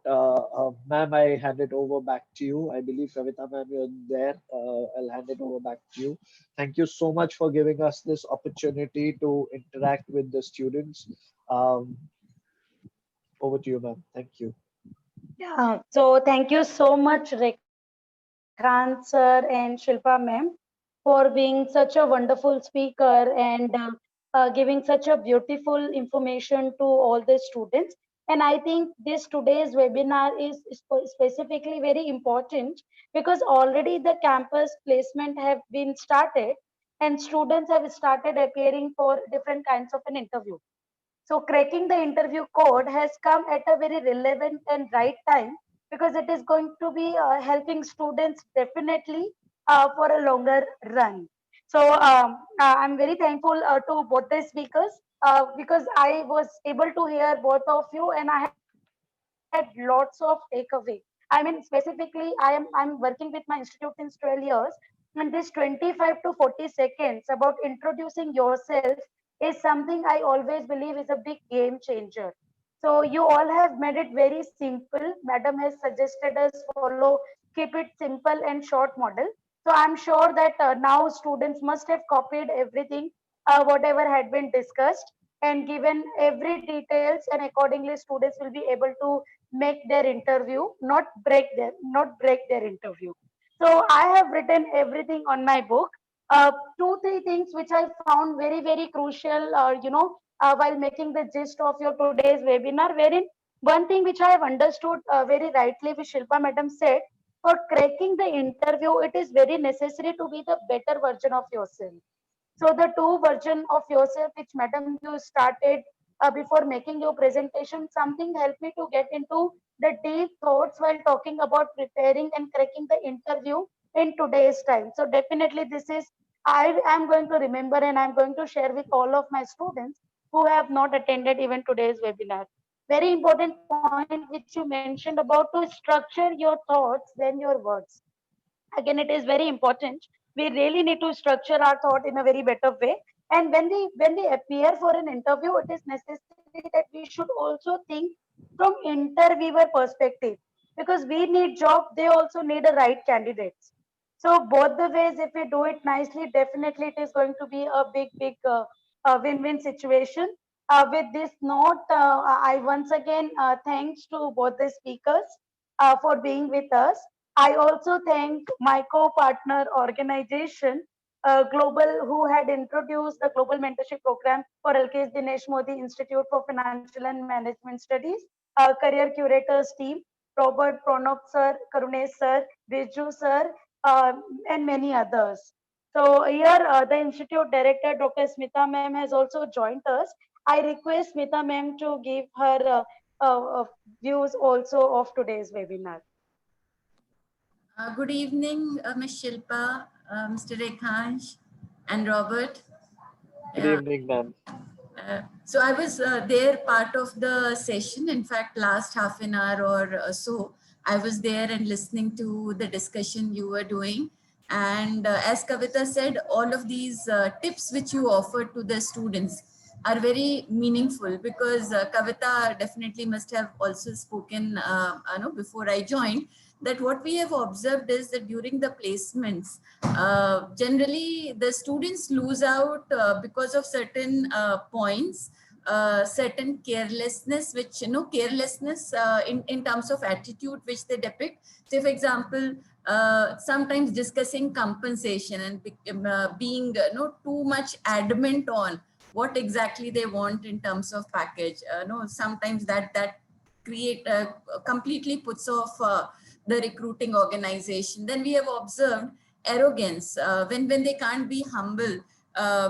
ma'am, I hand it over back to you. I believe Kavita ma'am, you're there. I'll hand it over back to you. Thank you so much for giving us this opportunity to interact with the students. Um, Over to you, ma'am. Thank you. Yeah. So thank you so much, Rekhant sir and Shilpa ma'am, for being such a wonderful speaker and giving such a beautiful information to all the students. And I think this today's webinar is specifically very important because already the campus placement have been started and students have started appearing for different kinds of an interview. So cracking the interview code has come at a very relevant and right time because it is going to be helping students definitely for a longer run. So I'm very thankful to both the speakers because I was able to hear both of you and I had lots of takeaway. I mean, specifically, I'm working with my institute since 12 years, and this 25 to 40 seconds about introducing yourself is something I always believe is a big game changer. So you all have made it very simple. Madam has suggested us follow keep it simple and short model. So I'm sure that now students must have copied everything, whatever had been discussed, and given every details, and accordingly students will be able to make their interview, not break their interview. So I have written everything on my book. Two, three things which I found very, very crucial, while making the gist of your today's webinar, wherein one thing which I have understood very rightly, which Shilpa madam said, for cracking the interview, it is very necessary to be the better version of yourself. So the two version of yourself, which madam you started before making your presentation, something helped me to get into the deep thoughts while talking about preparing and cracking the interview in today's time. So definitely this is, I am going to remember and I'm going to share with all of my students who have not attended even today's webinar. Very important point which you mentioned about to structure your thoughts than your words. Again, it is very important. We really need to structure our thought in a very better way. And when we appear for an interview, it is necessary that we should also think from interviewer perspective, because we need job, they also need a right candidates. So both the ways, if we do it nicely, definitely it is going to be a big win-win situation. With this note, I once again thanks to both the speakers for being with us. I also thank my co-partner organization, Global, who had introduced the Global Mentorship Program for Alkesh Dinesh Mody Institute for Financial and Management Studies, Career Curators team, Robert Pranab sir, Karunesh sir, Viju sir, and many others. So here, the Institute Director, Dr. Smita ma'am, has also joined us. I request Smita ma'am to give her views also of today's webinar. Good evening, Ms. Shilpa, Mr. Rekhansh, and Robert. Good evening, ma'am. So I was there part of the session. In fact, last half an hour or so, I was there and listening to the discussion you were doing. And as Kavita said, all of these tips which you offered to the students are very meaningful, because Kavita definitely must have also spoken before I joined, that what we have observed is that during the placements, generally the students lose out because of certain points, certain carelessness, which, carelessness in terms of attitude, which they depict. Say, for example, sometimes discussing compensation and being too much adamant on what exactly they want in terms of package. Sometimes that create completely puts off the recruiting organization. Then we have observed arrogance, when they can't be humble,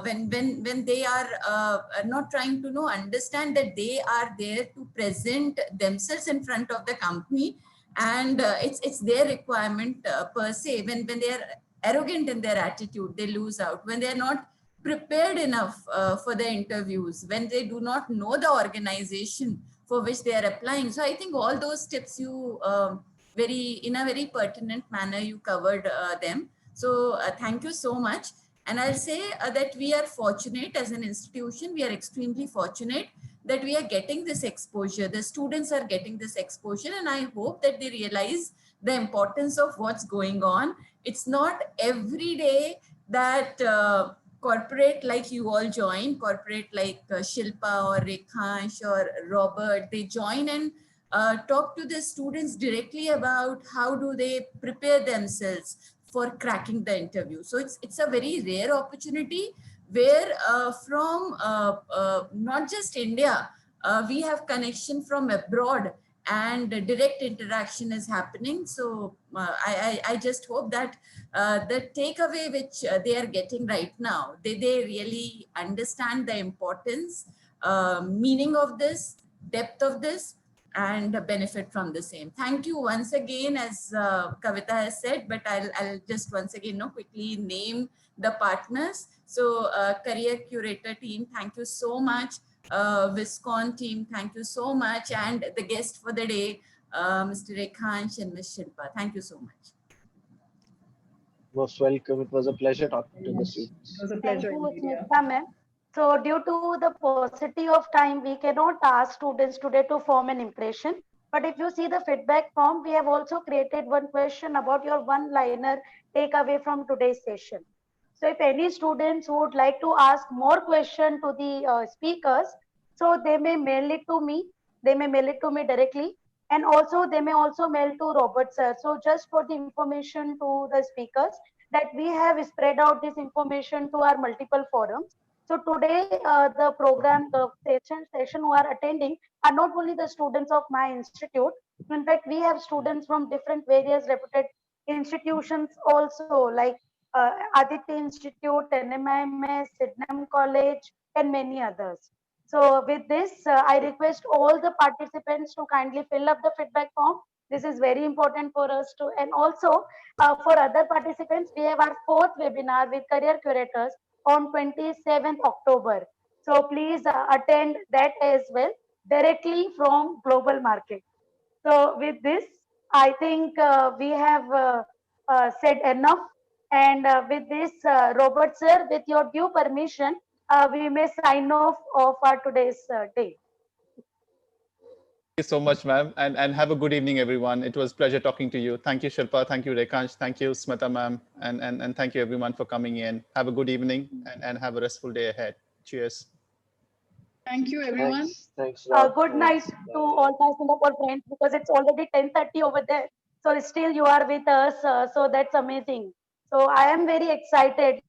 when they are not trying to understand that they are there to present themselves in front of the company, and it's their requirement per se. When they are arrogant in their attitude, they lose out. When they are not prepared enough for the interviews, when they do not know the organization for which they are applying. So I think all those tips you in a very pertinent manner you covered them. So thank you so much. And I'll say that we are fortunate as an institution. We are extremely fortunate that we are getting this exposure. The students are getting this exposure, and I hope that they realize the importance of what's going on. It's not every day that corporate like you all join, corporate like Shilpa or Rekhansh or Robert, they join and talk to the students directly about how do they prepare themselves for cracking the interview. So it's a very rare opportunity where from not just India, we have connection from abroad and direct interaction is happening. So I just hope that the takeaway which they are getting right now, they really understand the importance, meaning of this, depth of this, and benefit from the same. Thank you once again, as Kavita has said, but I'll just once again quickly name the partners. So career curator team, thank you so much. whizkon team, thank you so much. And the guest for the day, Mr. Rekhansh and Ms. Shilpa, thank you so much. Most welcome. It was a pleasure talking to the It students. was a Thank pleasure you, indeed. Yeah. Smita ma'am. So due to the paucity of time, we cannot ask students today to form an impression. But if you see the feedback form, we have also created one question about your one-liner takeaway from today's session. So if any students would like to ask more question to the speakers, so they may mail it to me. They may mail it to me directly, and also they may also mail to Robert sir. So just for the information to the speakers, that we have spread out this information to our multiple forums. So today, the program, the session who are attending are not only the students of my institute. In fact, we have students from different various reputed institutions also, like Aditya Institute, NMIMS, Sydenham College, and many others. So with this, I request all the participants to kindly fill up the feedback form. This is very important for us to, and also for other participants, we have our fourth webinar with career curators on 27th October. So please attend that as well directly from global market. So with this, I think we have said enough. And with this, Robert sir, with your due permission, we may sign off of our today's day. Thank you so much, ma'am. And have a good evening, everyone. It was a pleasure talking to you. Thank you, Shilpa. Thank you, Rekhansh. Thank you, Smita, ma'am. And thank you, everyone, for coming in. Have a good evening and have a restful day ahead. Cheers. Thank you, everyone. Thanks, Rob. Good night Thanks. to Bye. all my Singapore friends, because it's already 10:30 over there. So still you are with us. So that's amazing. So I am very excited,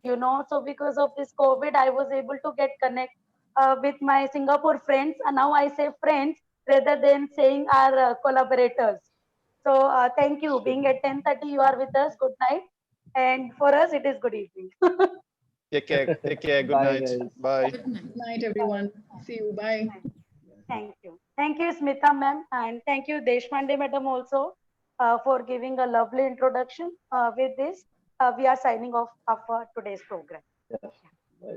So because of this COVID, I was able to get connect with my Singapore friends. And now I say friends rather than saying our collaborators. So thank you. Being at 10:30, you are with us. Good night. And for us, it is good evening. Take care. Take care. Good Bye, night. guys. Bye. Good night. Good night, everyone. See you. Bye. Thank you. Thank you, Smita ma'am. And thank you, Deshpande madam also for giving a lovely introduction. With this, we are signing off of today's program. Yeah. Bye.